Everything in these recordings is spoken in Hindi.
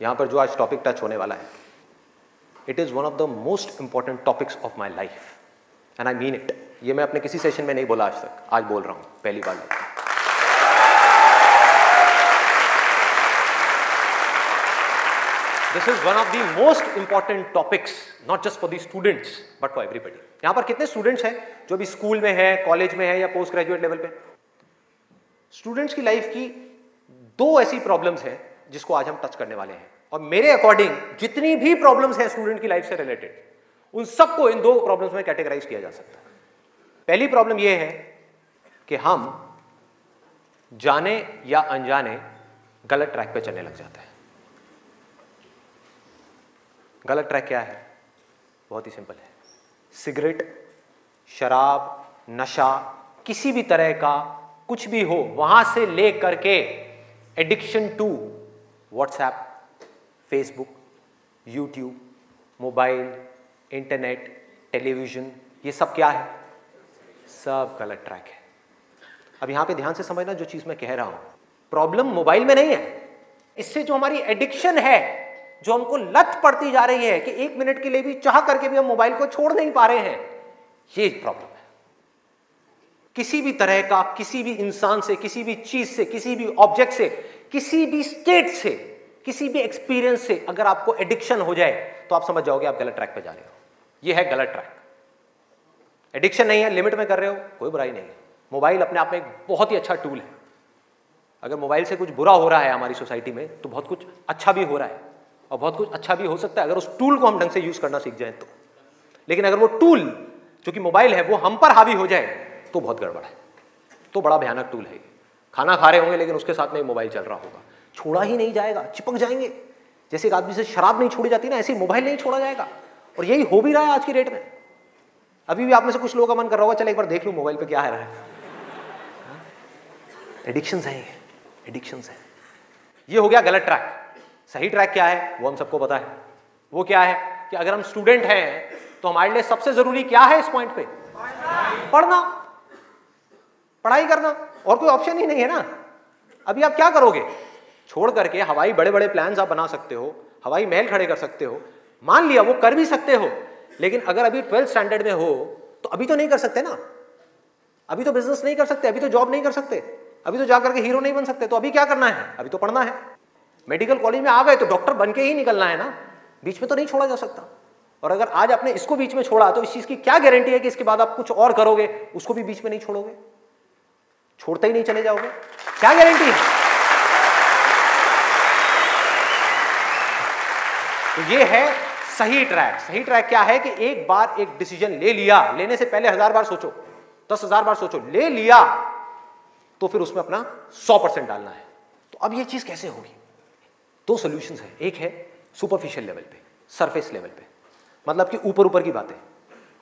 यहाँ पर जो आज टॉपिक टच होने वाला है, it is one of the most important topics of my life and I mean it. ये मैं अपने किसी सेशन में नहीं बोला आज तक, आज बोल रहा हूँ पहली बार। This is one of the most important topics not just for the students but for everybody. यहाँ पर कितने स्टूडेंट्स हैं जो भी स्कूल में है, कॉलेज में है या पोस्ट ग्रेजुएट लेवल पे? स्टूडेंट्स की लाइफ की दो ऐसी प्रॉब्लम्स हैं जिसको आज हम टच करने वाले हैं, और मेरे अकॉर्डिंग जितनी भी प्रॉब्लम्स हैं स्टूडेंट की लाइफ से रिलेटेड, उन सबको इन दो प्रॉब्लम्स में कैटेगराइज किया जा सकता है। पहली प्रॉब्लम यह है कि हम जाने या अनजाने गलत ट्रैक पे चलने लग जाते हैं। गलत ट्रैक क्या है? बहुत ही सिंपल है। सिगरेट, शराब, नशा, किसी भी तरह का कुछ भी हो, वहां से ले करके addiction to WhatsApp, Facebook, YouTube, mobile, internet, television, ये सब क्या है? सब गलत ट्रैक है। अब यहां पे ध्यान से समझना जो चीज मैं कह रहा हूं। प्रॉब्लम मोबाइल में नहीं है, इससे जो हमारी एडिक्शन है, जो हमको लत पड़ती जा रही है कि 1 मिनट के लिए भी चाह करके भी हम मोबाइल को छोड़ नहीं पा रहे हैं, ये प्रॉब्लम है। किसी भी तरह का, किसी भी इंसान से, किसी भी चीज से, किसी भी ऑब्जेक्ट से, किसी भी स्टेट से, किसी भी एक्सपीरियंस से अगर आपको एडिक्शन हो जाए तो आप समझ जाओगे आप गलत ट्रैक पे जा रहे हो। ये है गलत ट्रैक। एडिक्शन नहीं है, लिमिट में कर रहे हो, कोई बुराई नहीं है। मोबाइल अपने आप में एक बहुत ही अच्छा टूल है। अगर मोबाइल से कुछ बुरा हो रहा है हमारी सोसाइटी में, तो बहुत कुछ अच्छा भी हो रहा है, और बहुत कुछ अच्छा भी हो सकता है अगर उस टूल को हम ढंग से यूज करना सीख जाए तो। लेकिन अगर वो टूल जो कि मोबाइल है वो हम पर हावी हो जाए तो बहुत गड़बड़ है, तो बड़ा भयानक टूल है। खाना खा रहे होंगे लेकिन उसके साथ में मोबाइल चल रहा होगा, छोड़ा ही नहीं जाएगा, चिपक जाएंगे। जैसे एक आदमी से शराब नहीं छोड़ी जाती ना, ऐसे मोबाइल नहीं छोड़ा जाएगा। और यही हो भी रहा है आज की डेट में। अभी भी आप में से कुछ लोगों का मन कर रहा होगा, चल एक बार देख लूं मोबाइल पे क्या है रहा है। एडिक्शंस है, एडिक्शंस है। ये हो गया गलत ट्रैक। सही ट्रैक क्या है वो हम सबको पता है। वो क्या है कि अगर हम स्टूडेंट हैं तो हमारे लिए सबसे जरूरी क्या है इस पॉइंट पे? पढ़ना, पढ़ाई करना, और कोई ऑप्शन ही नहीं है ना। अभी आप क्या करोगे? छोड़ करके हवाई बड़े बड़े प्लान्स आप बना सकते हो, हवाई महल खड़े कर सकते हो, मान लिया वो कर भी सकते हो, लेकिन अगर अभी 12th स्टैंडर्ड में हो तो अभी तो नहीं कर सकते ना। अभी तो बिजनेस नहीं कर सकते, अभी तो जॉब नहीं कर सकते, अभी तो जाकर के हीरो नहीं बन सकते। तो अभी क्या करना है? अभी तो पढ़ना है। मेडिकल कॉलेज में आ गए तो डॉक्टर बन के ही निकलना है ना, बीच में तो नहीं छोड़ा जा सकता। और अगर आज आपने इसको बीच में छोड़ा तो इस चीज की क्या गारंटी है कि इसके बाद आप कुछ और करोगे, उसको भी बीच में नहीं छोड़ोगे, छोड़ते ही नहीं चले जाओगे? क्या गारंटी है? तो ये है सही ट्रैक। सही ट्रैक क्या है कि एक बार एक डिसीजन ले लिया, लेने से पहले 1000 बार सोचो, 10,000 बार सोचो, ले लिया तो फिर उसमें अपना 100% डालना है। तो अब ये चीज कैसे होगी? दो सॉल्यूशंस है। एक है सुपरफिशियल लेवल पे, सरफेस लेवल पे, मतलब कि ऊपर ऊपर की बातें।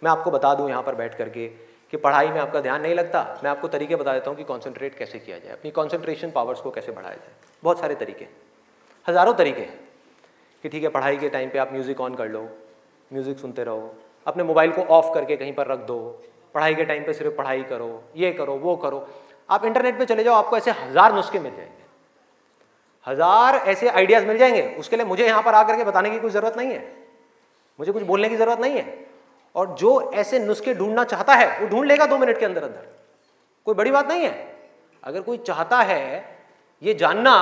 मैं आपको बता दूं यहां पर बैठ करके कि पढ़ाई में आपका ध्यान नहीं लगता, मैं आपको तरीके बता देता हूं कि कंसंट्रेट कैसे किया जाए, अपनी कंसंट्रेशन पावर्स को कैसे बढ़ाया जाए। बहुत सारे तरीके, हजारों तरीके हैं कि ठीक है पढ़ाई के टाइम पे आप म्यूजिक ऑन कर लो, म्यूजिक सुनते रहो, अपने मोबाइल को ऑफ करके कहीं पर रख दो, पढ़ाई के टाइम पे सिर्फ पढ़ाई करो, ये करो वो करो। आप इंटरनेट पे चले जाओ, आपको ऐसे 1000 नुस्खे मिल जाएंगे, 1000 ऐसे आइडियाज मिल जाएंगे। उसके लिए मुझे यहाँ पर आकर के बताने की कोई जरूरत नहीं है, मुझे कुछ बोलने की जरूरत नहीं है। और जो ऐसे नुस्खे ढूंढना चाहता है वो ढूंढ लेगा 2 मिनट के अंदर अंदर, कोई बड़ी बात नहीं है। अगर कोई चाहता है ये जानना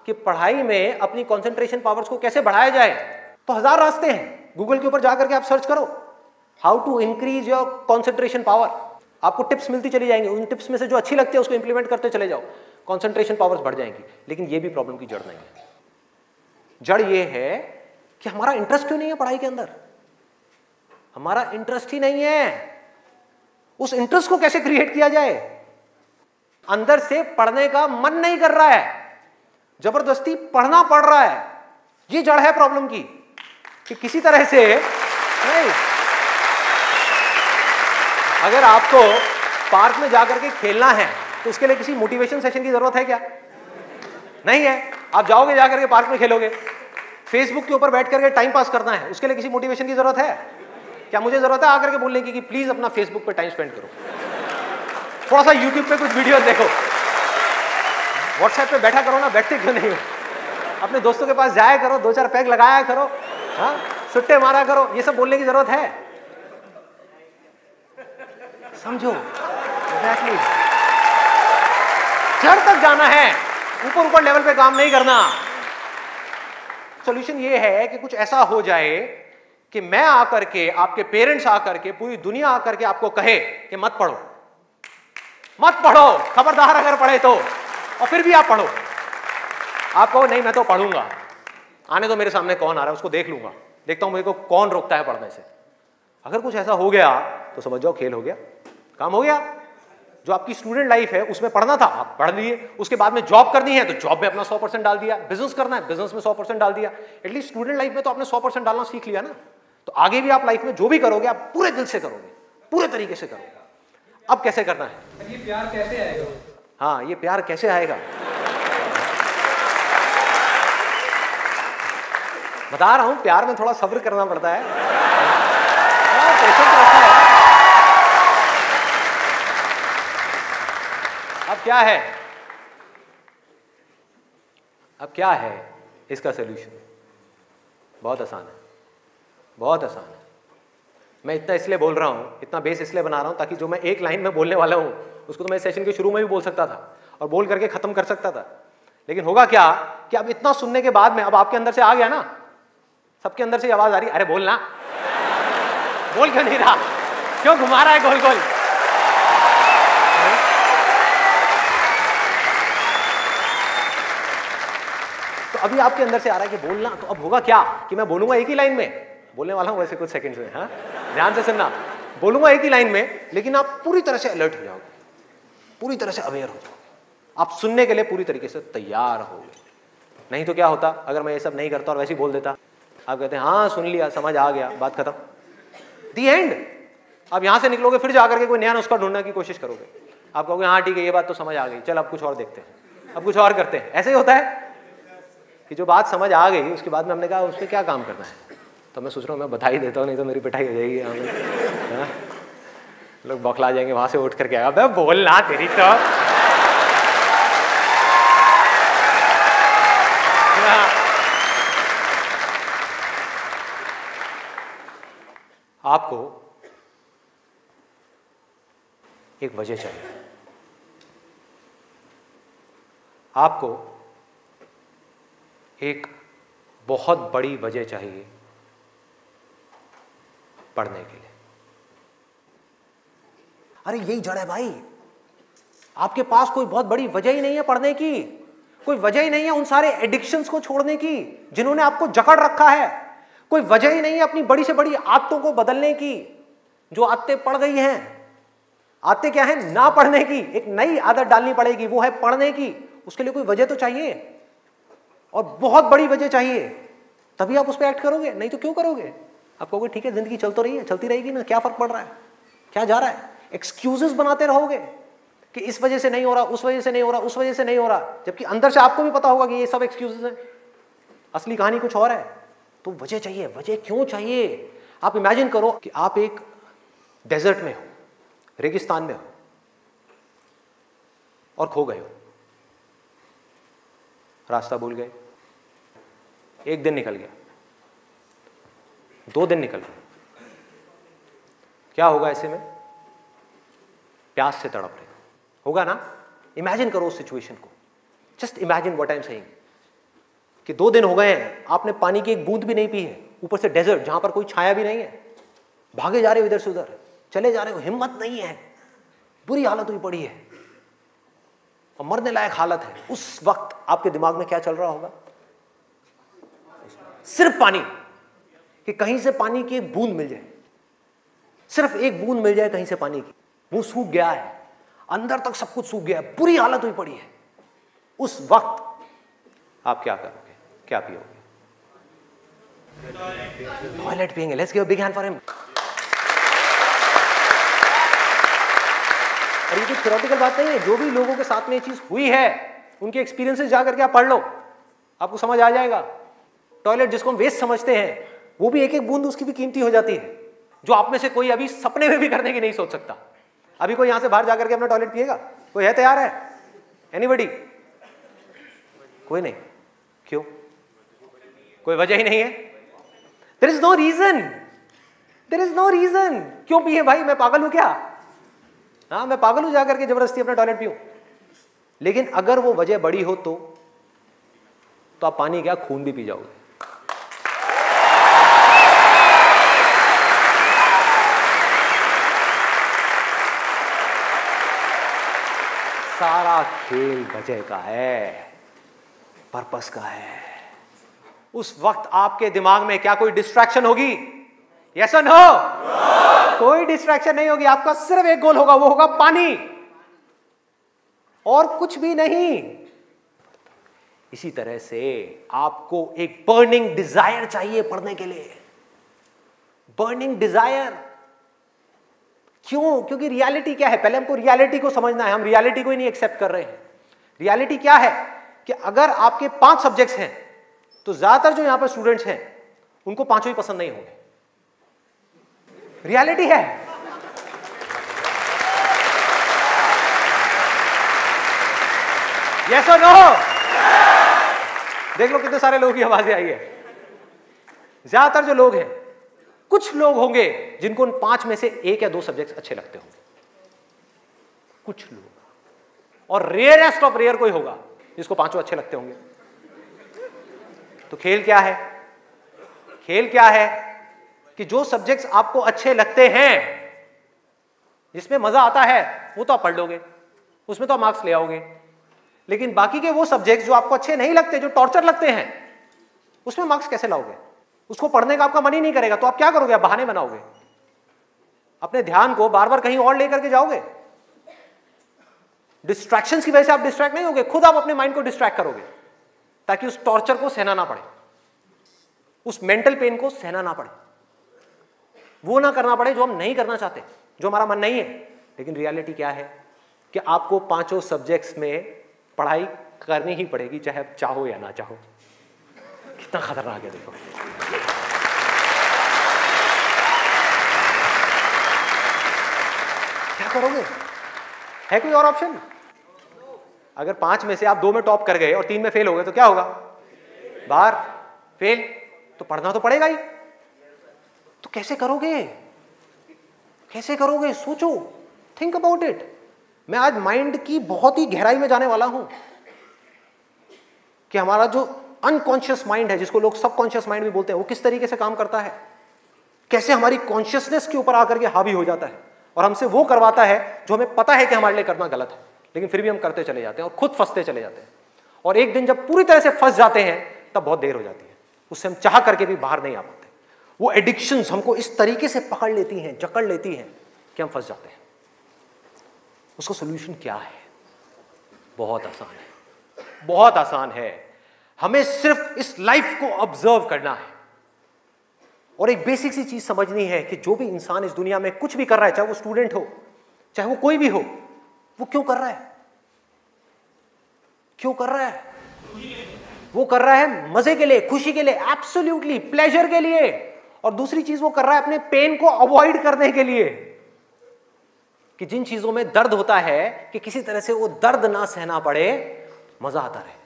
कि पढ़ाई में अपनी कंसंट्रेशन पावर्स को कैसे बढ़ाया जाए, तो 1000 रास्ते हैं। गूगल के ऊपर जाकर के आप सर्च करो how to increase your concentration power, आपको टिप्स मिलती चली जाएंगी। उन टिप्स में से जो अच्छी लगती है उसको इंप्लीमेंट करते चले जाओ, कंसंट्रेशन पावर्स बढ़ जाएंगी। लेकिन ये भी प्रॉब्लम की जड़ नहीं है। जड़ ये है कि हमारा इंटरेस्ट क्यों नहीं है पढ़ाई के अंदर, हमारा इंटरेस्ट ही नहीं है। उस इंटरेस्ट को कैसे क्रिएट किया जाए? अंदर से पढ़ने का मन नहीं कर रहा है, जबरदस्ती पढ़ना पड़ रहा है। ये जड़ है प्रॉब्लम की कि किसी तरह से नहीं। अगर आपको पार्क में जाकर के खेलना है तो उसके लिए किसी मोटिवेशन सेशन की जरूरत है क्या? नहीं है। आप जाओगे जाकर के पार्क में खेलोगे। फेसबुक के ऊपर बैठ करके टाइम पास करना है, उसके लिए किसी मोटिवेशन की जरूरत है क्या? मुझे जरूरत है आकर के बोलने की कि प्लीज अपना फेसबुक पे टाइम स्पेंड करो, थोड़ा सा यूट्यूब पे कुछ वीडियो देखो, व्हाट्सएप पे बैठा करो ना, बैठते क्यों नहीं हो? अपने दोस्तों के पास जाया करो, 2-4 पैग लगाया करो, हाँ, सुट्टे मारा करो, ये सब बोलने की जरूरत है? समझो, एग्जैक्टली। जड़ तक जाना है, ऊपर ऊपर लेवल पे काम नहीं करना। सॉल्यूशन ये है कि कुछ ऐसा हो जाए कि मैं आकर के, आपके पेरेंट्स आकर के, पूरी दुनिया आकर के आपको कहे कि मत पढ़ो, मत पढ़ो, खबरदार अगर पढ़े तो, और फिर भी आप पढ़ो। आप कहो नहीं मैं तो पढ़ूंगा, आने तो मेरे सामने कौन आ रहा है उसको देख लूंगा, देखता हूं मेरे को कौन रोकता है पढ़ने से। अगर कुछ ऐसा हो गया तो समझ जाओ खेल हो गया, काम हो गया। जो आपकी स्टूडेंट लाइफ है उसमें पढ़ना था, आप पढ़ लिए, उसके बाद में जॉब करनी है तो जॉब में अपना 100% डाल दिया, बिजनेस करना है बिजनेस में 100% डाल दिया। एटलीस्ट स्टूडेंट लाइफ में तो आपने 100% डालना सीख लिया ना, तो आगे भी आप लाइफ में जो भी करोगे आप पूरे दिल से करोगे, पूरे तरीके से करोगे। अब कैसे करना है? ये प्यार कैसे आएगा? हाँ, ये प्यार कैसे आएगा? बता रहा हूं, प्यार में थोड़ा सब्र करना पड़ता है, पेशेंस रखना है। अब क्या है, अब क्या है इसका सलूशन? बहुत आसान है, बहुत आसान है। मैं इतना इसलिए बोल रहा हूं, इतना बेस इसलिए बना रहा हूं ताकि जो मैं एक लाइन में बोलने वाला हूं उसको तो मैं सेशन के शुरू में भी बोल सकता था और बोल करके खत्म कर सकता था। लेकिन होगा क्या कि अब इतना सुनने के बाद में अब आपके अंदर से आ गया ना, सबके अंदर से आवाज आ रही, अरे बोलना, बोल क्यों नहीं रहा, क्यों घुमा रहा है गोल गोल? तो अभी आपके अंदर से आ रहा है कि बोलना, तो अब होगा क्या कि मैं बोलूंगा एक ही लाइन में, बोलने वाला हूं वैसे कुछ सेकंड्स में, हाँ ध्यान से सुनना, बोलूंगा एक ही लाइन में, लेकिन आप पूरी तरह से अलर्ट हो जाओगे, पूरी तरह से अवेयर हो जाओगे, आप सुनने के लिए पूरी तरीके से तैयार होगे। नहीं तो क्या होता अगर मैं ये सब नहीं करता और वैसे ही बोल देता, आप कहते हैं हाँ सुन लिया, समझ आ गया, बात खत्म, दी एंड। आप यहां से निकलोगे फिर जाकर के कोई नया नुस्खा ढूंढने की कोशिश करोगे, आप कहोगे हाँ ठीक है ये बात तो समझ आ गई, चल अब कुछ और देखते हैं, अब कुछ और करते हैं। ऐसे ही होता है कि जो बात समझ आ गई उसके बाद में हमने कहा उस पर क्या काम करना है, तो मैं सोच रहा हूँ मैं बधाई देता हूँ, नहीं तो मेरी पिटाई हो जाएगी, लोग बौखला जाएंगे, वहां से उठ करके आएगा, अबे बोलना तेरी तो। आपको एक वजह चाहिए, आपको एक बहुत बड़ी वजह चाहिए पढ़ने के लिए। अरे यही जड़ है भाई, आपके पास कोई बहुत बड़ी वजह ही नहीं है पढ़ने की, कोई वजह ही नहीं है उन सारे एडिक्शंस को छोड़ने की जिन्होंने आपको जकड़ रखा है, कोई वजह ही नहीं है अपनी बड़ी से बड़ी आदतों को बदलने की, जो आदतें पड़ गई हैं। आदतें क्या है? ना पढ़ने की, एक नई आदत डालनी पड़ेगी, वो है पढ़ने की। उसके लिए कोई वजह तो चाहिए, और बहुत बड़ी वजह चाहिए, तभी आप उस पर एक्ट करोगे, नहीं तो क्यों करोगे? आप कहोगे ठीक है जिंदगी चल तो रही है, चलती रहेगी ना, क्या फर्क पड़ रहा है, क्या जा रहा है? एक्सक्यूजेस बनाते रहोगे कि इस वजह से नहीं हो रहा, उस वजह से नहीं हो रहा, उस वजह से नहीं हो रहा, जबकि अंदर से आपको भी पता होगा कि ये सब एक्सक्यूजेस हैं, असली कहानी कुछ और है। तो वजह चाहिए। वजह क्यों चाहिए? आप इमेजिन करो कि आप एक डेजर्ट में हो, रेगिस्तान में हो और खो गए हो, रास्ता भूल गए, एक दिन निकल गया, 2 दिन निकल गए, क्या होगा ऐसे में? प्यास से तड़प रहे होगा ना? इमेजिन करो उस सिचुएशन को, just imagine what I am saying कि 2 दिन हो गए हैं, आपने पानी की एक बूंद भी नहीं पी है, ऊपर से डेजर्ट जहां पर कोई छाया भी नहीं है, भागे जा रहे हो इधर से उधर, चले जा रहे हो, हिम्मत नहीं है, बुरी हालत हुई पड़ी है और मरने लायक हालत है। उस वक्त आपके दिमाग में क्या चल रहा होगा? सिर्फ पानी, कि कहीं से पानी की एक बूंद मिल जाए, सिर्फ एक बूंद मिल जाए कहीं से पानी की। मुंह सूख गया है, अंदर तक सब कुछ सूख गया है, बुरी हालत हुई पड़ी है। उस वक्त आप क्या करोगे? क्या पियोगे? टॉयलेट पिएंगे। Let's give a big hand for him. और ये कोई थ्योरेटिकल बात नहीं है, जो भी लोगों के साथ में ये चीज हुई है उनके एक्सपीरियंसेस जाकर के आप पढ़ लो, आपको समझ आ जाएगा। टॉयलेट जिसको हम वेस्ट समझते हैं, वो भी एक एक बूंद उसकी भी कीमती हो जाती है, जो आप में से कोई अभी सपने में भी करने की नहीं सोच सकता। अभी कोई यहां से बाहर जाकर के अपना टॉयलेट पिएगा? कोई है तैयार है? एनीबडी? कोई नहीं। क्यों? कोई वजह ही नहीं है। There is no reason, there is no reason. क्यों पिए भाई, मैं पागल हूं क्या? हाँ, मैं पागल हूं जाकर के जबरदस्ती अपना टॉयलेट पीऊं? लेकिन अगर वो वजह बड़ी हो तो आप पानी क्या, खून भी पी जाओगे। सारा खेल वजह का है, पर्पस का है। उस वक्त आपके दिमाग में क्या कोई डिस्ट्रैक्शन होगी? यस और नो? कोई डिस्ट्रैक्शन नहीं होगी। आपका सिर्फ एक गोल होगा, वो होगा पानी, और कुछ भी नहीं। इसी तरह से आपको एक बर्निंग डिजायर चाहिए पढ़ने के लिए। बर्निंग डिजायर क्यों? क्योंकि रियलिटी क्या है, पहले हमको रियलिटी को समझना है। हम रियलिटी को ही नहीं एक्सेप्ट कर रहे हैं। रियलिटी क्या है कि अगर आपके 5 सब्जेक्ट्स हैं तो ज्यादातर जो यहां पर स्टूडेंट्स हैं उनको 5 ही पसंद नहीं होंगे। रियलिटी है। यस और नो? देख लो कितने सारे लोगों की आवाजें आई है। ज्यादातर जो लोग हैं, कुछ लोग होंगे जिनको उन 5 में से 1 या 2 सब्जेक्ट्स अच्छे लगते होंगे, कुछ लोग, और रेयरेस्ट ऑफ रेयर कोई होगा जिसको 5 अच्छे लगते होंगे। तो खेल क्या है? खेल क्या है कि जो सब्जेक्ट्स आपको अच्छे लगते हैं, जिसमें मजा आता है, वो तो आप पढ़ लोगे, उसमें तो आप मार्क्स ले आओगे। लेकिन बाकी के वो सब्जेक्ट्स जो आपको अच्छे नहीं लगते, जो टॉर्चर लगते हैं, उसमें मार्क्स कैसे लाओगे? उसको पढ़ने का आपका मन ही नहीं करेगा, तो आप क्या करोगे? आप बहाने बनाओगे, अपने ध्यान को बार बार कहीं और लेकर के जाओगे। डिस्ट्रैक्शंस की वजह से आप डिस्ट्रैक्ट नहीं होगे, खुद आप अपने माइंड को डिस्ट्रैक्ट करोगे ताकि उस टॉर्चर को सहना ना पड़े, उस मेंटल पेन को सहना ना पड़े, वो ना करना पड़े जो हम नहीं करना चाहते, जो हमारा मन नहीं है। लेकिन रियलिटी क्या है कि आपको 5 सब्जेक्ट्स में पढ़ाई करनी ही पड़ेगी, चाहे आप चाहो या ना चाहो। कितना खतरनाक है देखो। क्या करोगे? है कोई और ऑप्शन? अगर 5 में से आप 2 में टॉप कर गए और 3 में फेल हो गए तो क्या होगा? बाहर फेल। तो पढ़ना तो पड़ेगा ही। तो कैसे करोगे? कैसे करोगे? सोचो, थिंक अबाउट इट। मैं आज माइंड की बहुत ही गहराई में जाने वाला हूं कि हमारा जो अनकॉन्शियस माइंड है, जिसको लोग सबकॉन्शियस माइंड भी बोलते हैं, वो किस तरीके से काम करता है, कैसे हमारी कॉन्शियसनेस के ऊपर आकर के हावी हो जाता है और हमसे वो करवाता है जो हमें पता है कि हमारे लिए करना गलत है, लेकिन फिर भी हम करते चले जाते हैं और खुद फंसते चले जाते हैं। और एक दिन जब पूरी तरह से फंस जाते हैं तब बहुत देर हो जाती है, उससे हम चाह करके भी बाहर नहीं आ पाते। वो एडिक्शंस हमको इस तरीके से पकड़ लेती हैं, जकड़ लेती हैं कि हम फंस जाते हैं। उसका सोल्यूशन क्या है? बहुत आसान है, बहुत आसान है। हमें सिर्फ इस लाइफ को ऑब्जर्व करना है और एक बेसिक सी चीज समझनी है कि जो भी इंसान इस दुनिया में कुछ भी कर रहा है, चाहे वो स्टूडेंट हो, चाहे वो कोई भी हो, वो क्यों कर रहा है? क्यों कर रहा है? वो कर रहा है मजे के लिए, खुशी के लिए, एब्सोल्युटली प्लेजर के लिए। और दूसरी चीज वो कर रहा है अपने पेन को अवॉइड करने के लिए, कि जिन चीजों में दर्द होता है कि किसी तरह से वो दर्द ना सहना पड़े, मजा आता रहे।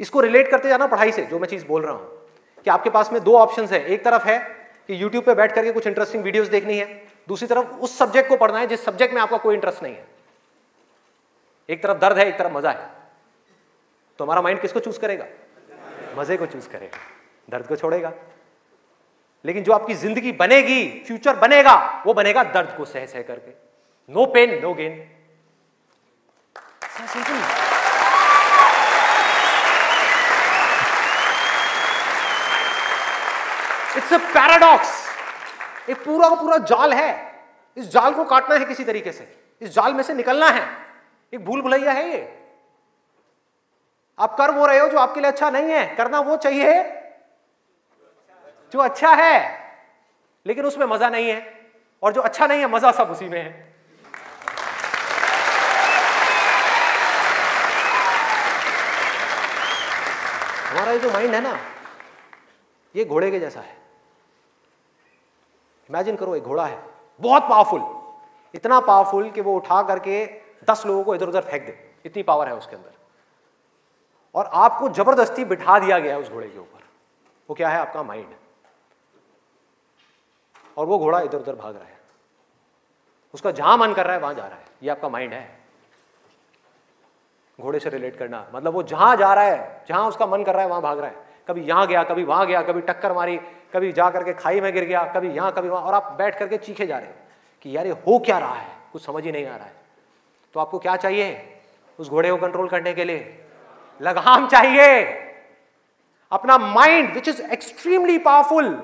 इसको रिलेट करते जाना पढ़ाई से, जो मैं चीज बोल रहा हूं कि आपके पास में 2 ऑप्शंस है। एक तरफ है कि YouTube पे बैठ करके कुछ इंटरेस्टिंग वीडियोस देखनी है, दूसरी तरफ उस सब्जेक्ट को पढ़ना है जिस सब्जेक्ट में आपका कोई इंटरेस्ट नहीं है। एक तरफ दर्द है, एक तरफ मजा है, तो हमारा माइंड किसको चूज करेगा? मजे को चूज करेगा, दर्द को छोड़ेगा। लेकिन जो आपकी जिंदगी बनेगी, फ्यूचर बनेगा, वो बनेगा दर्द को सह सह करके। No pain no gain. It's a paradox. एक पूरा का पूरा जाल है, इस जाल को काटना है किसी तरीके से, इस जाल में से निकलना है। एक भूल भुलैया है ये। आप कर वो रहे हो जो आपके लिए अच्छा नहीं है, करना वो चाहिए जो अच्छा है, लेकिन उसमें मजा नहीं है, और जो अच्छा नहीं है मजा सब उसी में है। हमारा ये जो माइंड है ना, ये घोड़े के जैसा है। इमेजिन करो, एक घोड़ा है बहुत पावरफुल, इतना पावरफुल कि वो उठा करके 10 लोगों को इधर उधर फेंक दे, इतनी पावर है उसके अंदर। और आपको जबरदस्ती बिठा दिया गया है उस घोड़े के ऊपर। वो क्या है? आपका माइंड। और वो घोड़ा इधर उधर भाग रहा है, उसका जहां मन कर रहा है वहां जा रहा है। ये आपका माइंड है। घोड़े से रिलेट करना मतलब वो जहां जा रहा है, जहां उसका मन कर रहा है वहां भाग रहा है। कभी यहां गया, कभी वहां गया, कभी टक्कर मारी, कभी जा करके खाई में गिर गया, कभी यहां कभी वहां, और आप बैठ करके चीखे जा रहे हैं कि यार ये हो क्या रहा है, कुछ समझ ही नहीं आ रहा है। तो आपको क्या चाहिए उस घोड़े को कंट्रोल करने के लिए? लगाम चाहिए। अपना mind which is extremely powerful,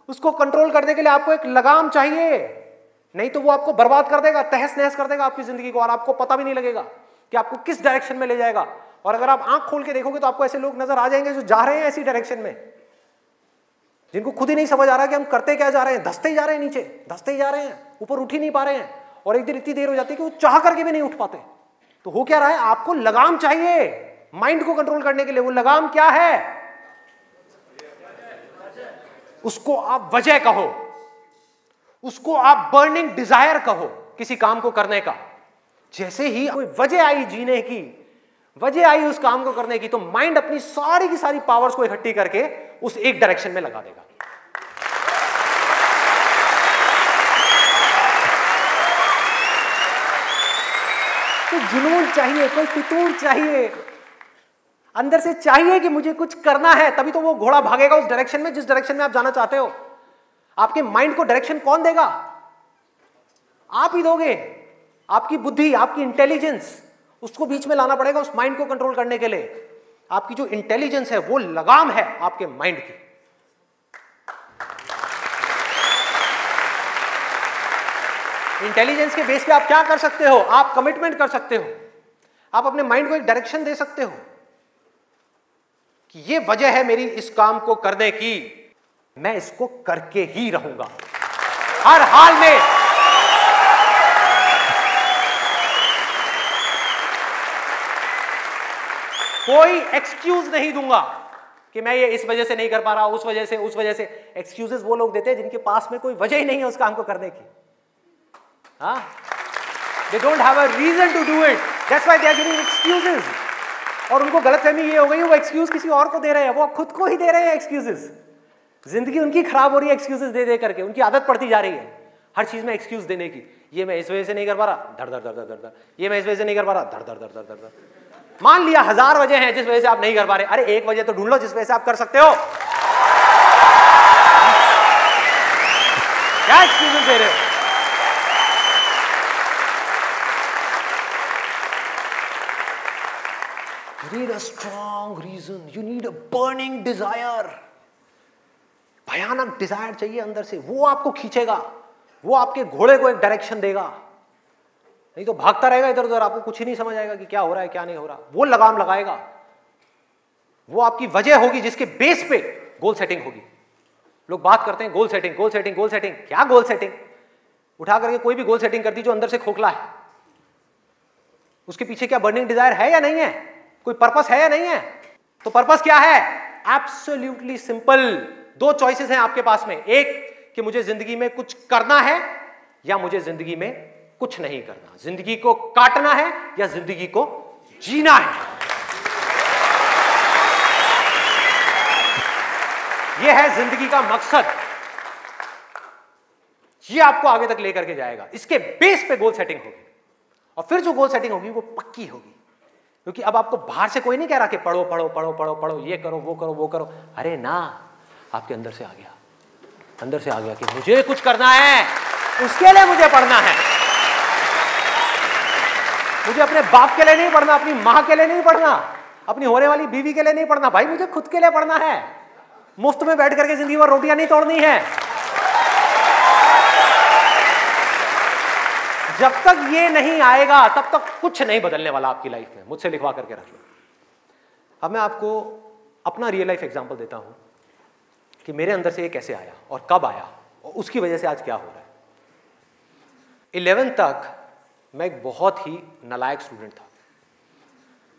उसको कंट्रोल करने के लिए आपको एक लगाम चाहिए, नहीं तो वो आपको बर्बाद कर देगा, तहस नहस कर देगा आपकी जिंदगी को, और आपको पता भी नहीं लगेगा कि आपको किस डायरेक्शन में ले जाएगा। और अगर आप आंख खोल के देखोगे तो आपको ऐसे लोग नजर आ जाएंगे जो जा रहे हैं ऐसी डायरेक्शन में, जिनको खुद ही नहीं समझ आ रहा कि हम करते क्या जा रहे हैं, धंसते ही जा रहे हैं, नीचे धंसते ही जा रहे हैं, ऊपर उठ ही नहीं पा रहे हैं, और एक दिन इतनी देर हो जाती है कि वो चाह करके भी नहीं उठ पाते। तो हो क्या रहा है? आपको लगाम चाहिए माइंड को कंट्रोल करने के लिए। वो लगाम क्या है? उसको आप वजह कहो, उसको आप बर्निंग डिजायर कहो किसी काम को करने का। जैसे ही कोई वजह आई जीने की, वजह आई उस काम को करने की, तो माइंड अपनी सारी की सारी पावर्स को इकट्ठी करके उस एक डायरेक्शन में लगा देगा। तो जुनून चाहिए, कोई फितूर चाहिए, अंदर से चाहिए कि मुझे कुछ करना है, तभी तो वो घोड़ा भागेगा उस डायरेक्शन में जिस डायरेक्शन में आप जाना चाहते हो। आपके माइंड को डायरेक्शन कौन देगा? आप ही दोगे। आपकी बुद्धि, आपकी इंटेलिजेंस, उसको बीच में लाना पड़ेगा उस माइंड को कंट्रोल करने के लिए। आपकी जो इंटेलिजेंस है वो लगाम है आपके माइंड की। इंटेलिजेंस के बेस पे आप क्या कर सकते हो? आप कमिटमेंट कर सकते हो, आप अपने माइंड को एक डायरेक्शन दे सकते हो कि ये वजह है मेरी इस काम को करने की, मैं इसको करके ही रहूंगा हर हाल में। कोई एक्सक्यूज नहीं दूंगा कि मैं ये इस वजह से नहीं कर पा रहा, उस वजह से, उस वजह से। एक्सक्यूजेस वो लोग देते हैं जिनके पास में कोई वजह ही नहीं है उस काम को करने की। They don't have a reason to do it. That's why they are giving excuses. और उनको गलतफहमी ये हो गई, वो एक्सक्यूज किसी और को दे रहे हैं, वो खुद को ही दे रहे हैं एक्सक्यूजेस। जिंदगी उनकी खराब हो रही है एक्सक्यूजेस दे दे करके, उनकी आदत पड़ती जा रही है हर चीज में एक्सक्यूज देने की। ये मैं इस वजह से नहीं कर पा रहा, धड़ धड़ धड़ धड़ धड़, ये मैं इस वजह से नहीं कर पा रहा, धड़ धड़ धड़ धड़ धड़। मान लिया 1000 वजह हैं जिस वजह से आप नहीं कर पा रहे, अरे एक वजह तो ढूंढ लो जिस वजह से आप कर सकते हो। क्या एक्सक्यूजेस दे रहे हो? You need a strong reason. You need a burning desire. भयानक डिजायर चाहिए अंदर से, वो आपको खींचेगा, वो आपके घोड़े को एक डायरेक्शन देगा। नहीं तो भागता रहेगा इधर उधर, आपको कुछ ही नहीं समझ आएगा कि क्या हो रहा है क्या नहीं हो रहा। वो लगाम लगाएगा, वो आपकी वजह होगी जिसके बेस पे गोल सेटिंग होगी। लोग बात करते हैं goal setting, goal setting, goal setting. क्या गोल सेटिंग? उठा करके कोई भी गोल सेटिंग करती जो अंदर से खोखला है, उसके पीछे क्या बर्निंग डिजायर है या नहीं है? कोई पर्पस है या नहीं है? तो पर्पस क्या है? Absolutely simple. 2 चॉइसेस हैं आपके पास में, एक कि मुझे जिंदगी में कुछ करना है या मुझे जिंदगी में कुछ नहीं करना। जिंदगी को काटना है या जिंदगी को जीना है। यह है जिंदगी का मकसद। यह आपको आगे तक लेकर के जाएगा। इसके बेस पे गोल सेटिंग होगी, और फिर जो गोल सेटिंग होगी वो पक्की होगी। क्योंकि अब आपको बाहर से कोई नहीं कह रहा कि पढ़ो पढ़ो पढ़ो पढ़ो पढ़ो, ये करो वो करो वो करो। अरे ना, आपके अंदर से आ गया, अंदर से आ गया कि मुझे कुछ करना है, उसके लिए मुझे पढ़ना है। मुझे अपने बाप के लिए नहीं पढ़ना, अपनी मां के लिए नहीं पढ़ना, अपनी होने वाली बीवी के लिए नहीं पढ़ना, भाई मुझे खुद के लिए पढ़ना है। मुफ्त में बैठ करके जिंदगी भर रोटियां नहीं तोड़नी है। जब तक ये नहीं आएगा तब तक कुछ नहीं बदलने वाला आपकी लाइफ में। मुझसे लिखवा करके रख लो। अब मैं आपको अपना रियल लाइफ एग्जांपल देता हूं कि मेरे अंदर से ये कैसे आया और कब आया और उसकी वजह से आज क्या हो रहा है। 11th तक मैं एक बहुत ही नालायक स्टूडेंट था।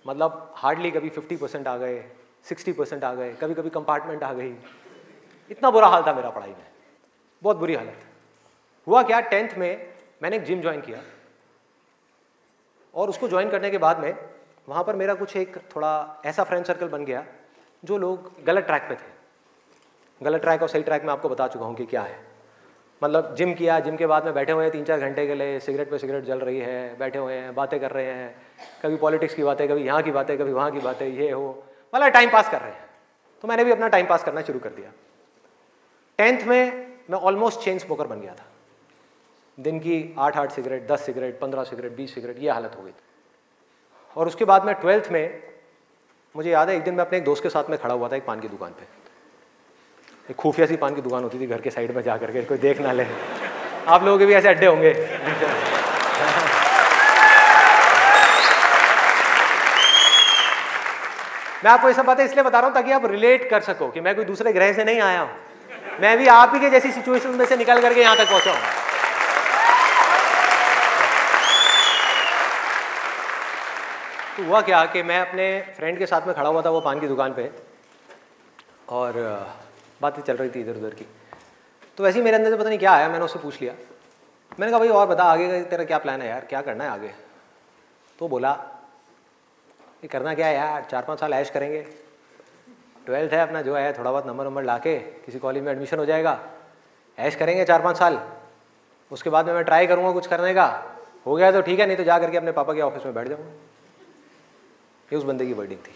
मतलब हार्डली कभी 50% आ गए, 60% आ गए, कभी कभी कंपार्टमेंट आ गई। इतना बुरा हाल था मेरा पढ़ाई में, बहुत बुरी हालत। हुआ क्या, 10th में मैंने एक जिम ज्वाइन किया, और उसको ज्वाइन करने के बाद में वहाँ पर मेरा कुछ एक थोड़ा ऐसा फ्रेंड सर्कल बन गया जो लोग गलत ट्रैक पे थे। गलत ट्रैक और सही ट्रैक में आपको बता चुका हूँ कि क्या है। मतलब जिम किया, जिम के बाद में बैठे हुए हैं 3-4 घंटे के लिए, सिगरेट पे सिगरेट जल रही है, बैठे हुए हैं, बातें कर रहे हैं, कभी पॉलिटिक्स की बातें, कभी यहाँ की बातें, कभी वहाँ की बातें, ये हो, मतलब टाइम पास कर रहे हैं। तो मैंने भी अपना टाइम पास करना शुरू कर दिया। 10th में मैं ऑलमोस्ट चेन स्मोकर बन गया था। दिन की 8 सिगरेट, 10 सिगरेट, 15 सिगरेट, 20 सिगरेट, ये हालत हो गई थी। और उसके बाद में 12th में मुझे याद है, एक दिन मैं अपने एक दोस्त के साथ में खड़ा हुआ था एक पान की दुकान पे। एक खुफिया सी पान की दुकान होती थी घर के साइड में, जा करके कोई देख ना ले। आप लोगों के भी ऐसे अड्डे होंगे। मैं आपको ये सब बातें इसलिए बता रहा हूं ताकि आप रिलेट कर सको कि मैं कोई दूसरे ग्रह से नहीं आया हूं, मैं भी आप ही के जैसी सिचुएशन में से निकल करके यहां तक पहुंचा हूं। तो हुआ क्या कि मैं अपने फ्रेंड के साथ में खड़ा हुआ था वो पान की दुकान पे, और बातें चल रही थी इधर उधर की। तो वैसे ही मेरे अंदर से पता नहीं क्या आया, मैंने उससे पूछ लिया। मैंने कहा भाई और बता, आगे का तेरा क्या प्लान है यार, क्या करना है आगे? तो बोला ये करना क्या है यार, 4-5 साल ऐश करेंगे, 12th है अपना, जो है थोड़ा बहुत नंबर ला के किसी कॉलेज में एडमिशन हो जाएगा, ऐश करेंगे 4-5 साल, उसके बाद में मैं ट्राई करूँगा कुछ करने का, हो गया तो ठीक है, नहीं तो जा करके अपने पापा के ऑफिस में बैठ जाऊँगा। ये उस बंदे की वर्डिंग थी।